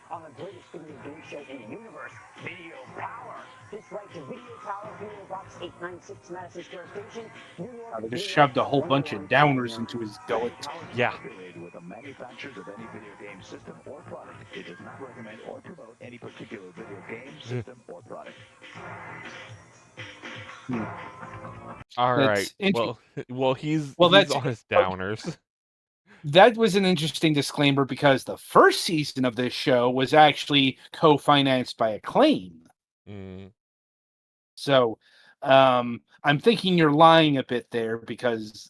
On the greatest video game show in the universe, Video Power. This right to Video Power, Hero Box 896 Madison Square Station, New York. They just shoved a whole bunch of downers into his gullet. Yeah. With the manufacturers of any video game system or product, it does not recommend or promote any particular video game system or product. All That's right. Well, he's that's on his downers. That was an interesting disclaimer because the first season of this show was actually co-financed by Acclaim. So I'm thinking you're lying a bit there because,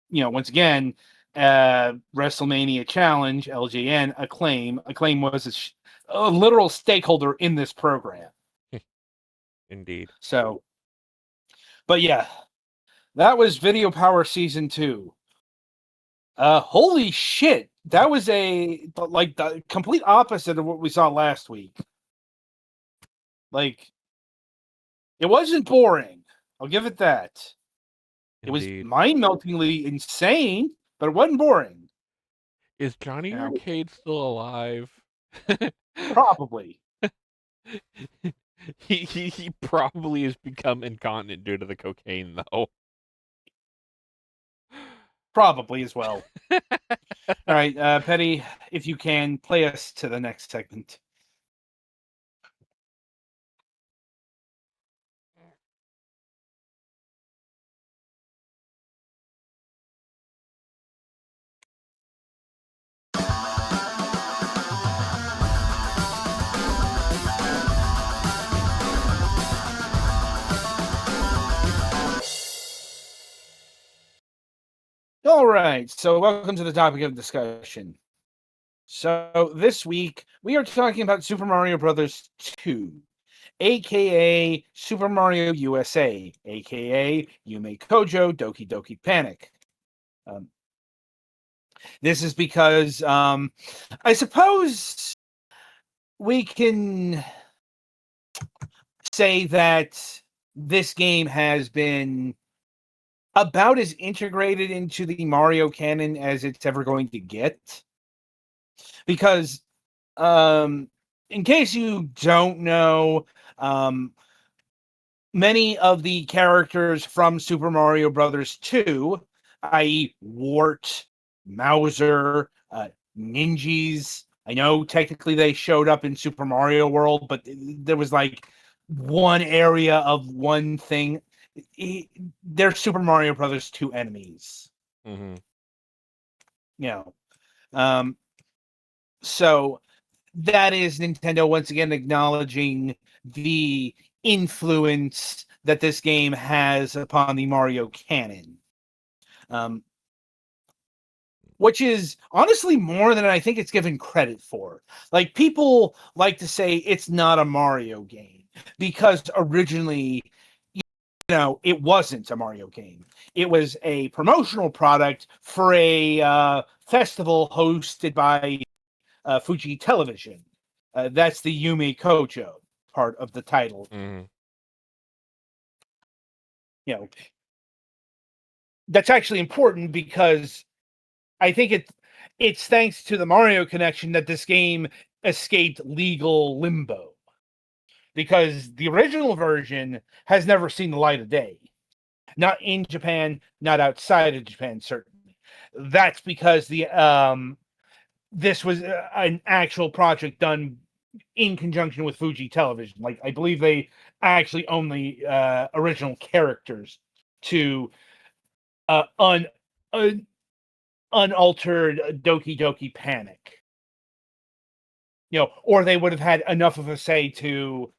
you know, once again, WrestleMania Challenge, LJN, Acclaim was a literal stakeholder in this program. Indeed. So, but yeah, that was Video Power Season 2. Holy shit, that was like the complete opposite of what we saw last week. Like, it wasn't boring. I'll give it that. Indeed. It was mind-meltingly insane, but it wasn't boring. Is Johnny Arcade still alive? Probably. He probably has become incontinent due to the cocaine, though. Probably as well. All right, Petty, if you can, play us to the next segment. All right, so welcome to the topic of discussion. So this week we are talking about Super Mario Brothers 2, aka Super Mario USA, aka Yume Kojo Doki Doki Panic. This is because I suppose we can say that this game has been about as integrated into the Mario canon as it's ever going to get. Because, in case you don't know, many of the characters from Super Mario Brothers 2, i.e., Wart, Mauser, Ninjas. I know technically they showed up in Super Mario World, but there was like one area of one thing. They're Super Mario Brothers 2 enemies. Mm-hmm. You know, so that is Nintendo once again acknowledging the influence that this game has upon the Mario canon. Which is honestly more than I think it's given credit for. Like, people like to say it's not a Mario game because originally, it wasn't a Mario game. It was a promotional product for a festival hosted by Fuji Television. That's the Yume Kojo part of the title. Mm-hmm. That's actually important because I think it's thanks to the Mario connection that this game escaped legal limbo. Because the original version has never seen the light of day. Not in Japan, not outside of Japan, certainly. That's because this was an actual project done in conjunction with Fuji Television. Like, I believe they actually own the original characters to unaltered Doki Doki Panic. Or they would have had enough of a say to,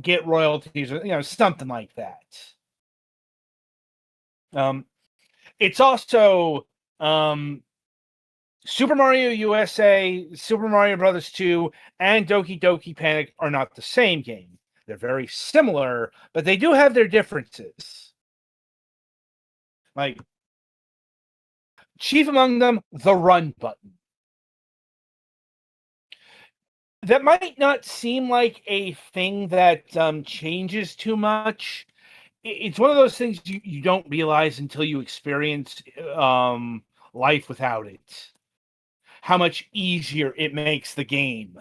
get royalties or, something like that. It's also Super Mario USA, Super Mario Brothers 2, and Doki Doki Panic are not the same game. They're very similar, but they do have their differences. Like, chief among them, the run button. That might not seem like a thing that changes too much. It's one of those things you don't realize until you experience life without it. How much easier it makes the game.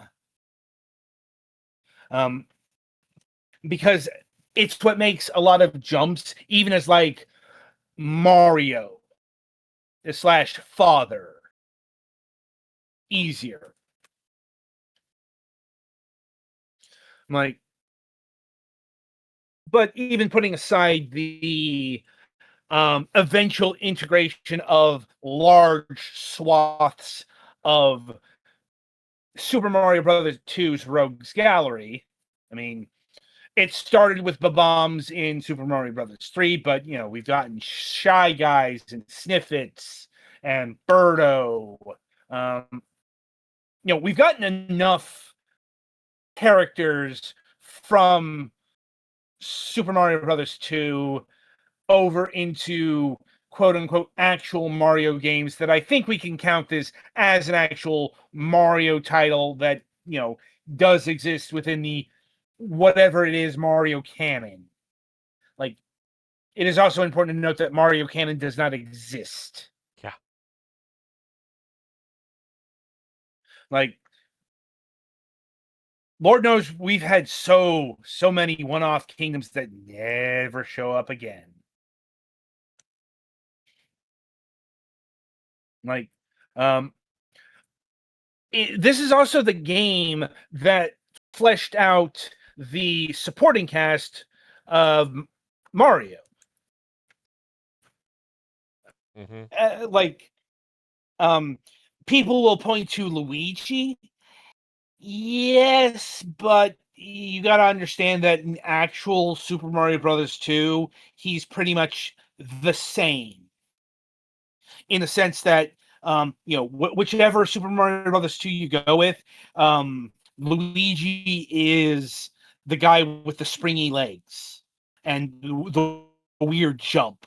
Because it's what makes a lot of jumps, even as like Mario / father, easier. Like, but even putting aside the eventual integration of large swaths of Super Mario Brothers 2's Rogues Gallery. I mean, it started with Bob-ombs in Super Mario Brothers 3, but, we've gotten Shy Guys and Sniffits and Birdo. We've gotten enough characters from Super Mario Brothers 2 over into quote-unquote actual Mario games that I think we can count this as an actual Mario title that, does exist within the whatever it is Mario canon. Like, it is also important to note that Mario canon does not exist. Yeah. Like, Lord knows we've had so many one-off kingdoms that never show up again. Like, this is also the game that fleshed out the supporting cast of Mario. Like, people will point to Luigi. Yes, but you got to understand that in actual Super Mario Brothers 2, he's pretty much the same. In the sense that, whichever Super Mario Brothers 2 you go with, Luigi is the guy with the springy legs and the weird jump.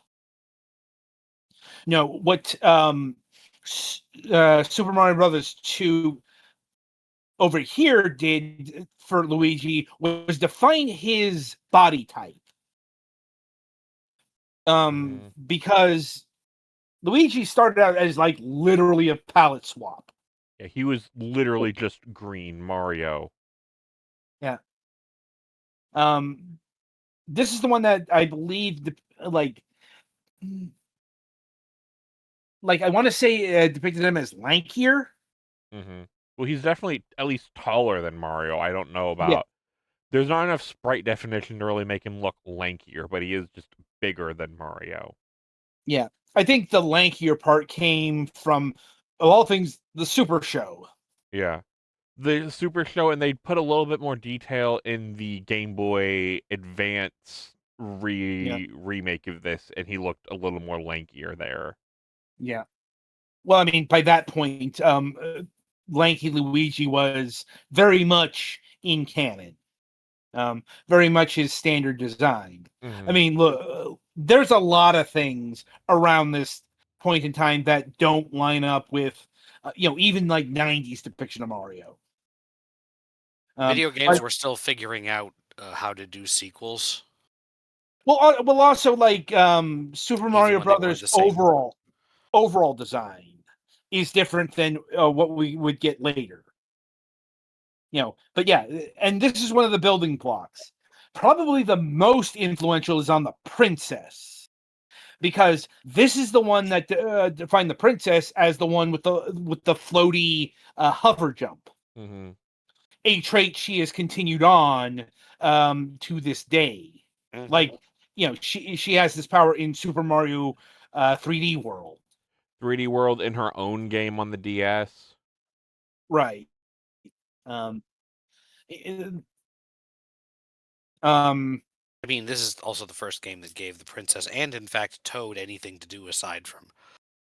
What Super Mario Brothers 2 over here did for Luigi was define his body type. Because Luigi started out as like literally a palette swap. Yeah, he was literally just green Mario. Yeah. This is the one that I believe like I want to say depicted him as lankier. Well, he's definitely at least taller than Mario. I don't know about. Yeah. There's not enough sprite definition to really make him look lankier, but he is just bigger than Mario. Yeah. I think the lankier part came from, of all things, the Super Show. Yeah. The Super Show, and they put a little bit more detail in the Game Boy Advance remake of this, and he looked a little more lankier there. Yeah. Well, I mean, by that point, lanky Luigi was very much in canon. Very much his standard design. I mean, look, there's a lot of things around this point in time that don't line up with, even like 90s depiction of Mario. Video games were still figuring out how to do sequels. Well, also like Super Mario Brothers overall design is different than what we would get later. But yeah, and this is one of the building blocks. Probably the most influential is on the princess, because this is the one that defined the princess as the one with the floaty hover jump. A trait she has continued on to this day. Like, she has this power in Super Mario 3D World. 3D World in her own game on the DS. Right. I mean, this is also the first game that gave the princess and, in fact, Toad anything to do aside from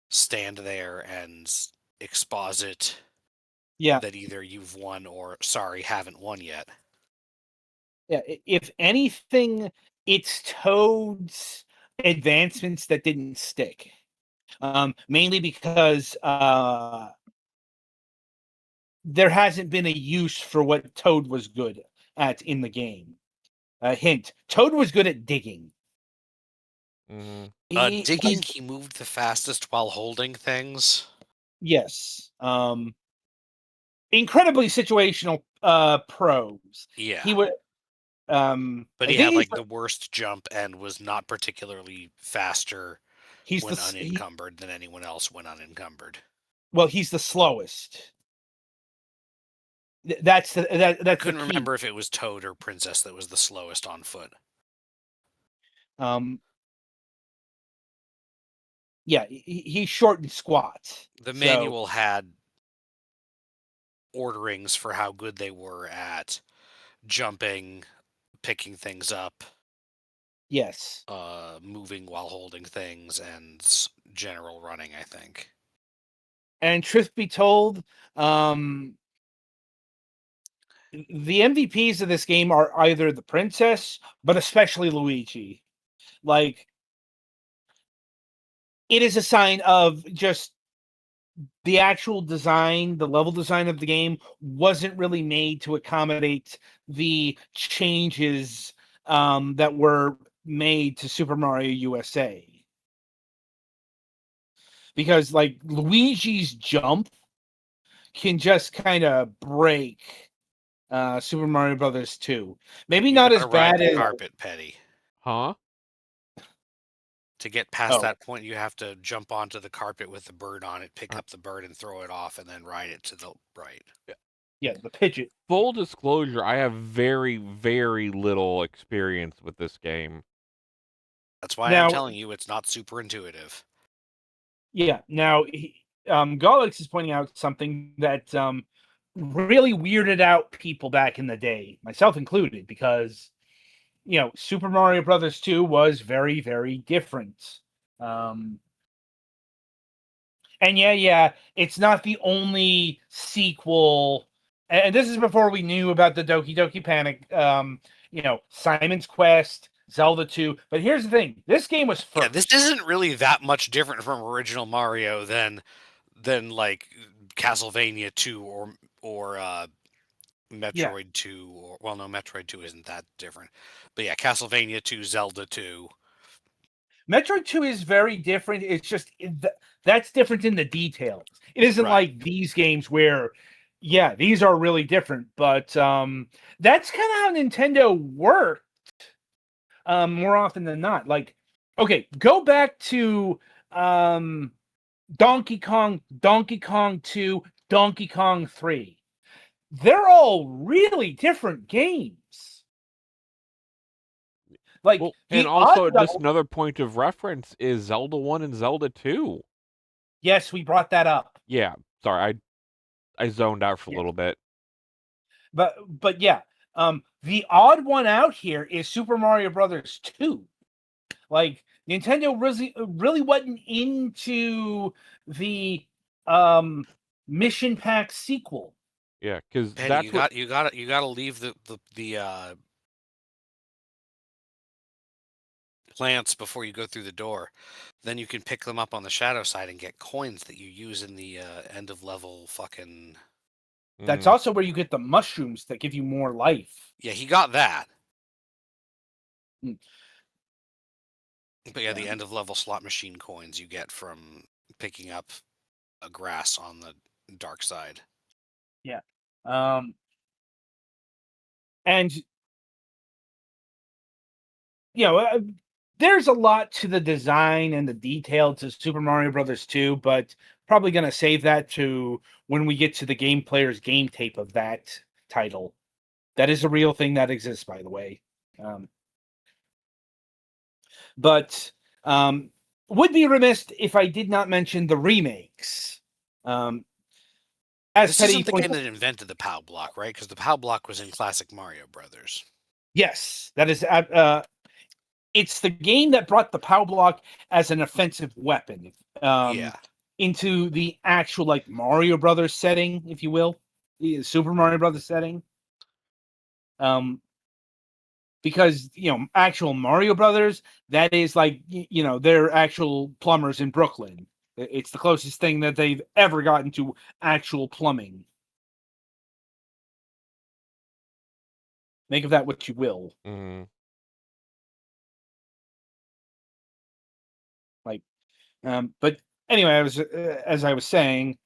stand there and exposit that either you've won or, sorry, haven't won yet. Yeah, if anything, it's Toad's advancements that didn't stick. Mainly because there hasn't been a use for what Toad was good at in the game. Hint: Toad was good at digging. Digging, he moved the fastest while holding things. Yes. Incredibly situational probes. Yeah. He would. But he had like the worst jump and was not particularly faster when unencumbered than anyone else when unencumbered. Well, he's the slowest. That's Couldn't remember if it was Toad or Princess that was the slowest on foot. Yeah, he's short and squat. The manual had orderings for how good they were at jumping, picking things up. Yes. Moving while holding things and general running, I think. And truth be told, the MVPs of this game are either the princess, but especially Luigi. Like, it is a sign of just the actual design, the level design of the game wasn't really made to accommodate the changes that were made to Super Mario USA. Because, like, Luigi's jump can just kind of break Super Mario Brothers 2. Maybe You not as gotta ride bad the as carpet, Petty. Huh? To get past Oh. that point, you have to jump onto the carpet with the bird on it, pick Uh. up the bird and throw it off, and then ride it to the right. Yeah, the pigeon. Full disclosure, I have very, very little experience with this game. That's why I'm Now, telling you it's not super intuitive. yeah. Now, Golix is pointing out something that really weirded out people back in the day, myself included, because Super Mario Brothers 2 was very, very different. And yeah, it's not the only sequel. And this is before we knew about the Doki Doki Panic, Simon's Quest, Zelda 2. But here's the thing: this game was first. Yeah, this isn't really that much different from original Mario than like Castlevania 2 or Metroid 2 or well no Metroid 2 isn't that different. But yeah, Castlevania 2, Zelda 2. Metroid 2 is very different. It's just that's different in the details. It isn't Right. like these games where, yeah, these are really different. But that's kind of how Nintendo worked more often than not. Like, okay, go back to Donkey Kong 2, Donkey Kong 3. They're all really different games. Like, Well, the and also odd just double- another point of reference is Zelda 1 and Zelda 2. yes, we brought that up. Yeah, sorry, I zoned out for a little bit. But yeah, the odd one out here is Super Mario Brothers 2. Like, Nintendo really wasn't into the mission pack sequel. Yeah, because Penny, that's what. you got to leave the plants before you go through the door. Then you can pick them up on the shadow side and get coins that you use in the end of level fucking. That's also where you get the mushrooms that give you more life. Yeah, he got that. Mm. But yeah, the end of level slot machine coins you get from picking up a grass on the dark side. Yeah. And there's a lot to the design and the detail to Super Mario Brothers 2, but probably going to save that to when we get to the game player's game tape of that title. That is a real thing that exists, by the way. But would be remiss if I did not mention the remakes. As This Petty isn't the pointed game that invented the POW block, right? Because the POW block was in classic Mario Brothers. yes, that is. It's the game that brought the POW block as an offensive weapon. Yeah. Into the actual like Mario Brothers setting, if you will, the Super Mario Brothers setting. Because actual Mario Brothers, that is like they're actual plumbers in Brooklyn. It's the closest thing that they've ever gotten to actual plumbing. Make of that what you will. Mm-hmm. Like, but anyway, as I was saying,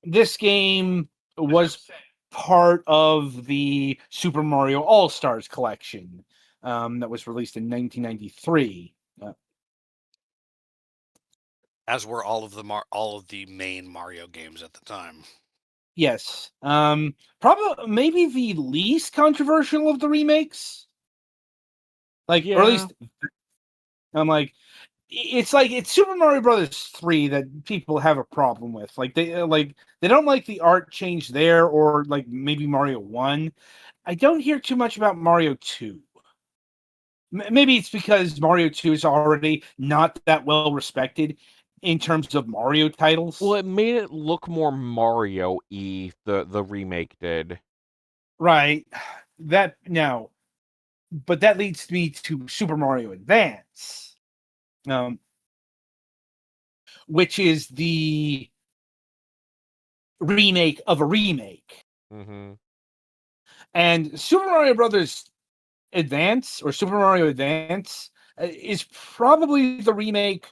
this game was part of the Super Mario All Stars collection that was released in 1993. As were all of the main Mario games at the time. Yes. Probably maybe the least controversial of the remakes. Like, or at least I'm like, it's Super Mario Brothers 3 that people have a problem with. Like they don't like the art change there, or like maybe Mario 1. I don't hear too much about Mario 2. Maybe it's because Mario 2 is already not that well respected in terms of Mario titles. Well, it made it look more Mario-y, the remake did. Right. But that leads me to Super Mario Advance. Which is the remake of a remake. Mm-hmm. And Super Mario Brothers Advance, or Super Mario Advance, is probably the remake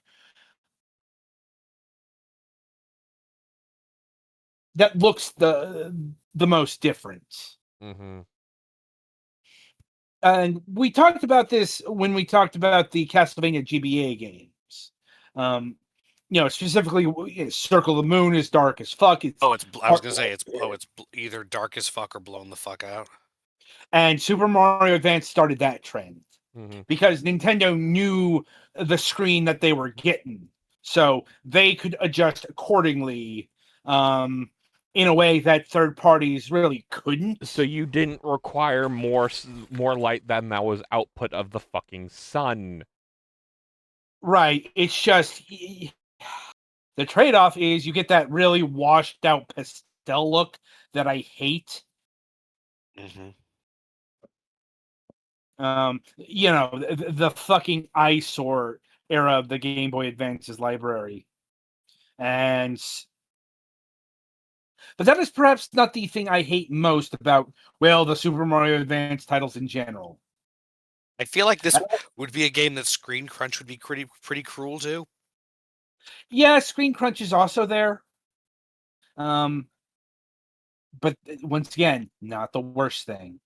that looks the the most different. Mm-hmm. And we talked about this when we talked about the Castlevania GBA games. Specifically, Circle of the Moon is dark as fuck. I was gonna say it's either dark as fuck or blown the fuck out. And Super Mario Advance started that trend Mm-hmm. because Nintendo knew the screen that they were getting, so they could adjust accordingly in a way that third parties really couldn't. So you didn't require more light than that was output of the fucking sun. Right. It's just the trade-off is you get that really washed out pastel look that I hate. Mm-hmm. The fucking eyesore era of the Game Boy Advance's library. But that is perhaps not the thing I hate most about, the Super Mario Advance titles in general. I feel like this would be a game that Screen Crunch would be pretty cruel to. Yeah, Screen Crunch is also there. But once again, not the worst thing.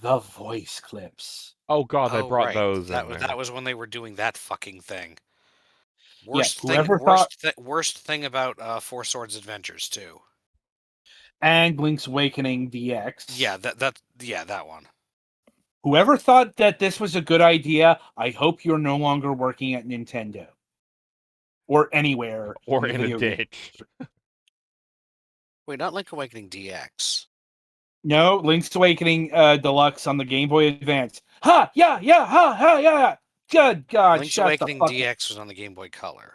The voice clips. Oh god, they brought Right. those in there. That was when they were doing that fucking thing. Whoever thought Worst thing about Four Swords Adventures 2. And Link's Awakening DX. Yeah, that one. Whoever thought that this was a good idea, I hope you're no longer working at Nintendo. Or anywhere. Or in a ditch. Wait, not Link Awakening DX. No, Link's Awakening Deluxe on the Game Boy Advance. Ha! Yeah! Ha! Ha! Yeah! Good God! Link's shut Awakening the fuck DX up. was on the Game Boy Color.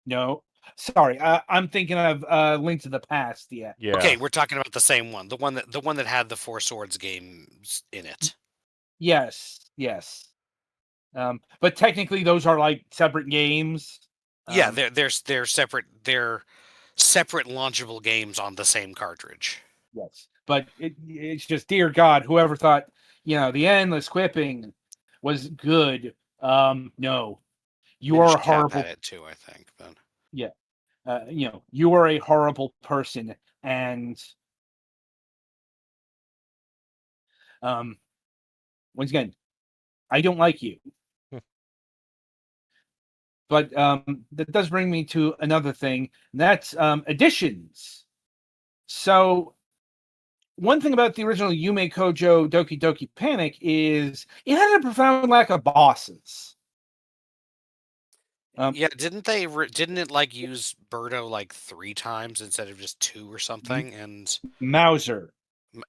No. Sorry, I'm thinking of Link to the Past. Yeah. Okay, we're talking about the same one. The one that had the Four Swords games in it. Yes. But technically, those are like separate games. Yeah, they're separate. They're separate launchable games on the same cartridge. Yes, but it's just, dear God, whoever thought the endless quipping was good. No, you are a horrible. At it too, I think. But yeah, you are a horrible person, and once again, I don't like you. But that does bring me to another thing, and that's additions. So one thing about the original Yume Kojo Doki Doki Panic is it had a profound lack of bosses. Yeah, didn't it like use Birdo like 3 times instead of just 2 or something? And Mauser.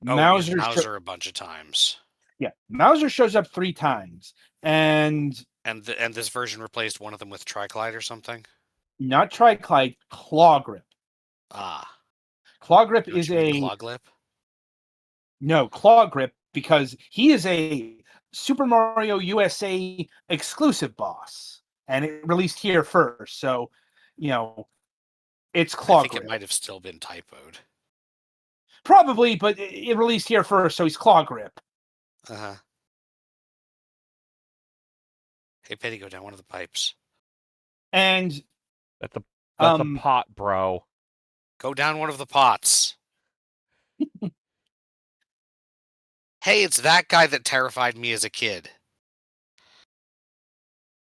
Mauser a bunch of times. Yeah, Mauser shows up 3 times, and this version replaced one of them with Triclide or something. Not Triclide, Claw Grip. Claw Grip is Claw Grip. No, Claw Grip, because he is a Super Mario USA exclusive boss, and it released here first. So, it's Claw Grip. I think it might have still been typoed. Probably, but it released here first, so he's Claw Grip. Hey, Petty, go down one of the pipes. And that's a pot, bro. Go down one of the pots. Hey, it's that guy that terrified me as a kid.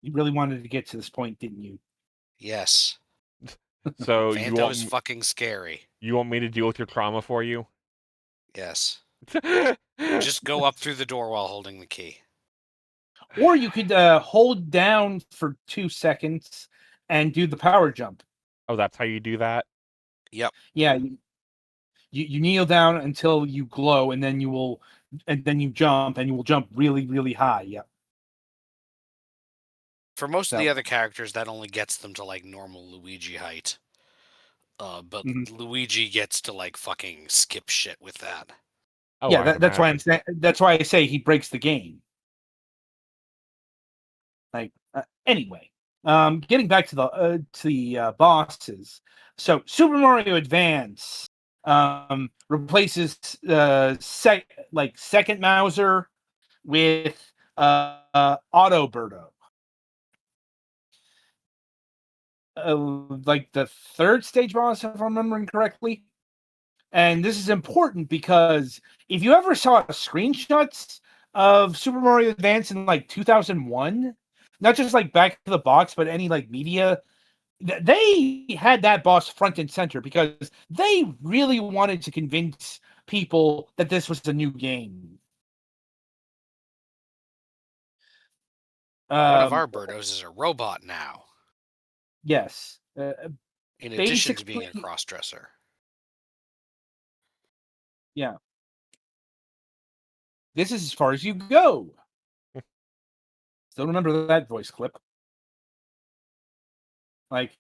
You really wanted to get to this point, didn't you? Yes. So Fanto's fucking scary. You want me to deal with your trauma for you? Yes. Just go up through the door while holding the key. Or you could hold down for 2 seconds and do the power jump. Oh, that's how you do that? Yep. Yeah. You kneel down until you glow, and then you jump, and you will jump really, really high. Yep. For most of the other characters, that only gets them to like normal Luigi height. But Luigi gets to like fucking skip shit with that. Oh, yeah, that's why I'm saying. That's why I say he breaks the game. Like anyway, getting back to the bosses. So Super Mario Advance replaces second Mauser with Auto Birdo. Like the third stage boss, if I'm remembering correctly. And this is important because if you ever saw screenshots of Super Mario Advance in like 2001, not just like back to the box, but any like media, they had that boss front and center because they really wanted to convince people that this was a new game. One of our Birdos is a robot now, Yes. in addition to being a Basically, cross-dresser. yeah. This is as far as you go. Still remember that voice clip. Like,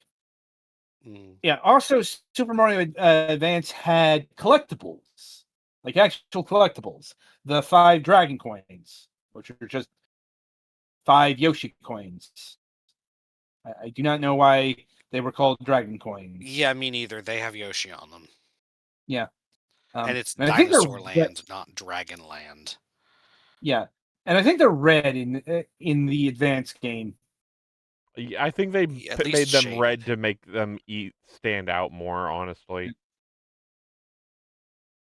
yeah. Also, Super Mario Advance had collectibles, like actual collectibles. The 5 Dragon coins, which are just 5 Yoshi coins. I do not know why they were called Dragon coins. Yeah, me neither. They have Yoshi on them. Yeah. And it's I think they're Dinosaur Land, not Dragon Land. Yeah, and I think they're red in the advanced game. I think they At least made them shaded. red to make them stand out more, honestly.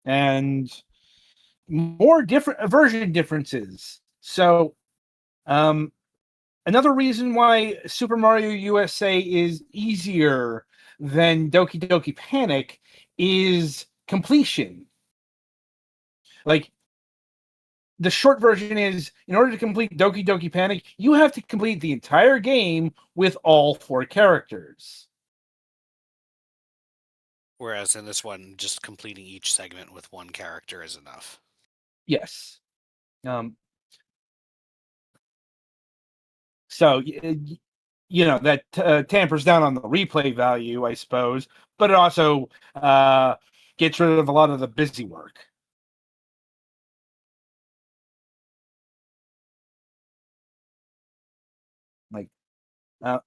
And more different version differences. So, another reason why Super Mario USA is easier than Doki Doki Panic is completion. Like, the short version is, in order to complete Doki Doki Panic, you have to complete the entire game with all 4 characters. Whereas in this one, just completing each segment with 1 character is enough. Yes. So, that tampers down on the replay value, I suppose, but it also gets rid of a lot of the busy work. Like, and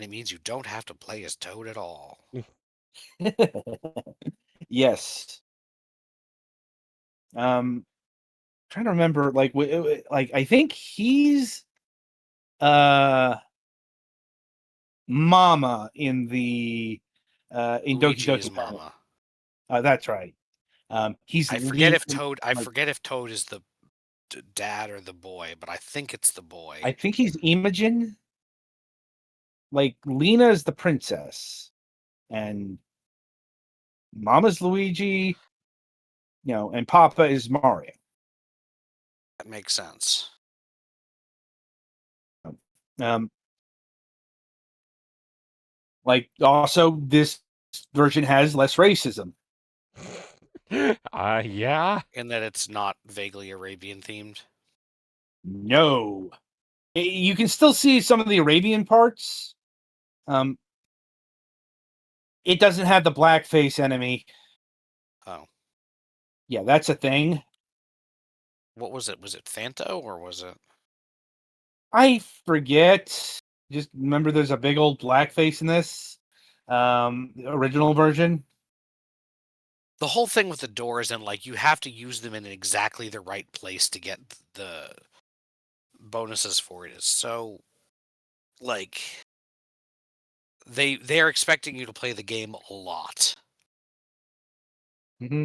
it means you don't have to play as Toad at all. Yes. Trying to remember, like I think he's Mama in the in Luigi Doki is Doki Panic. Mama. That's right. He's I forget if Toad. I forget if Toad is the dad or the boy, but I think it's the boy. I think he's Imogen. Like, Lena is the princess, and Mama's Luigi, and Papa is Mario. That makes sense. Like, also, this version has less racism. Yeah. In that it's not vaguely Arabian themed. No. You can still see some of the Arabian parts. It doesn't have the blackface enemy. Oh. Yeah, that's a thing. What was it? Was it Fanto or was it? I forget. Just remember there's a big old blackface in this original version. The whole thing with the doors and like you have to use them in exactly the right place to get the bonuses for it is so like they're expecting you to play the game a lot. Mm-hmm.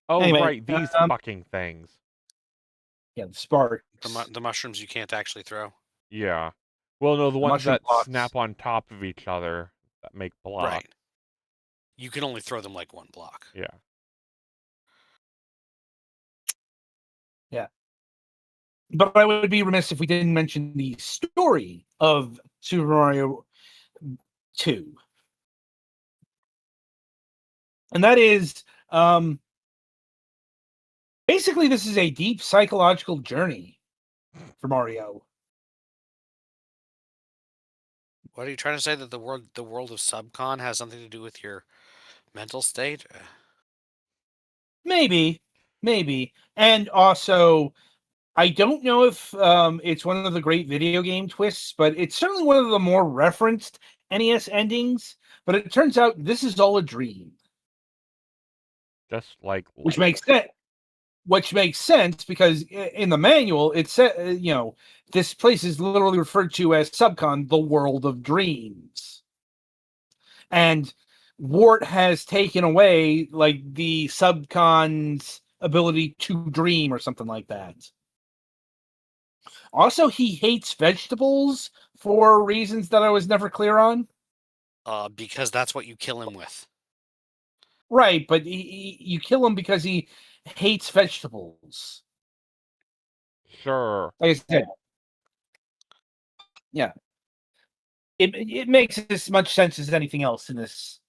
Oh, Anyway, right, these fucking things. Yeah, the sparks. The mushrooms you can't actually throw. Yeah. Well, no, the ones mushroom that blocks. snap on top of each other that make blocks. Right. You can only throw them like 1 block. Yeah. Yeah. But I would be remiss if we didn't mention the story of Super Mario 2. And that is, basically, this is a deep psychological journey for Mario. What are you trying to say, that the world of Subcon has something to do with your mental state? Maybe. And also, I don't know if it's one of the great video game twists, but it's certainly one of the more referenced NES endings. But it turns out this is all a dream. Just like Which makes sense. which makes sense because in the manual it said, this place is literally referred to as Subcon, the world of dreams, and Wart has taken away like the Subcon's ability to dream or something like that. Also, he hates vegetables for reasons that I was never clear on. Because that's what you kill him with. Right, but you kill him because he hates vegetables. Sure. Like I said, yeah. It makes as much sense as anything else in this.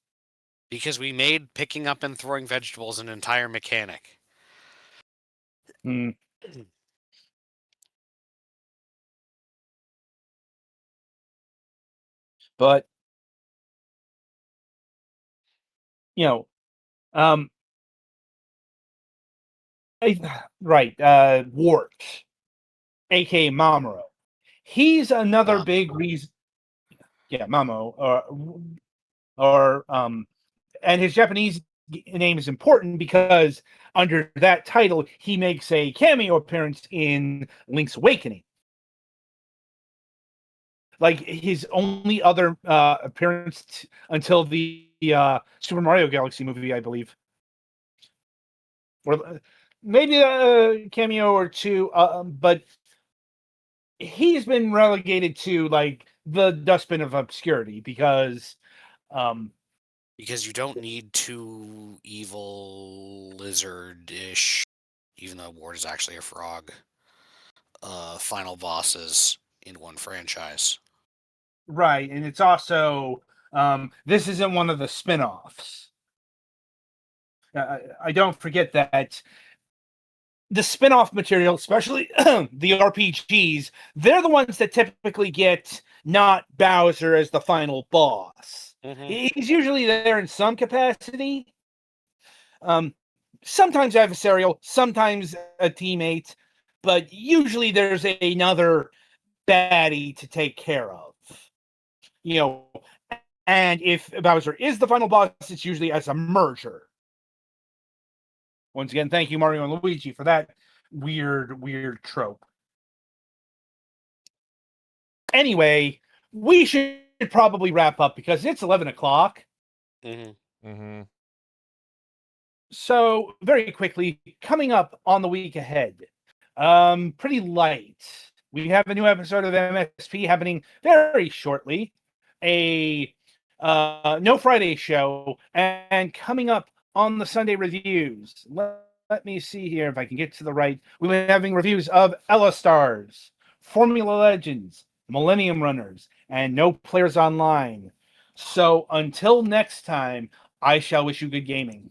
Because we made picking up and throwing vegetables an entire mechanic. Hmm. But um, Wart, aka Mamoru. He's another big reason. Yeah, Mamo, and his Japanese name is important because under that title he makes a cameo appearance in Link's Awakening. Like his only other appearance until the Super Mario Galaxy movie, I believe, or maybe a cameo or two, but he's been relegated to like the dustbin of obscurity because you don't need two evil lizard-ish, even though Ward is actually a frog, final bosses in one franchise. Right, and it's also this isn't one of the spin-offs. I don't forget that the spin-off material, especially the RPGs, they're the ones that typically get not Bowser as the final boss. He's usually there in some capacity. Sometimes adversarial, sometimes a teammate, but usually there's another baddie to take care of. And if Bowser is the final boss, it's usually as a merger. Once again, thank you, Mario and Luigi, for that weird trope. Anyway, we should probably wrap up because it's 11 o'clock. So, very quickly, coming up on the week ahead, pretty light. We have a new episode of MSP happening very shortly. A No Friday show, and coming up on the Sunday reviews. Let me see here if I can get to the right. We've been having reviews of Ella Stars, Formula Legends, Millennium Runners, and No Players Online. So until next time, I shall wish you good gaming.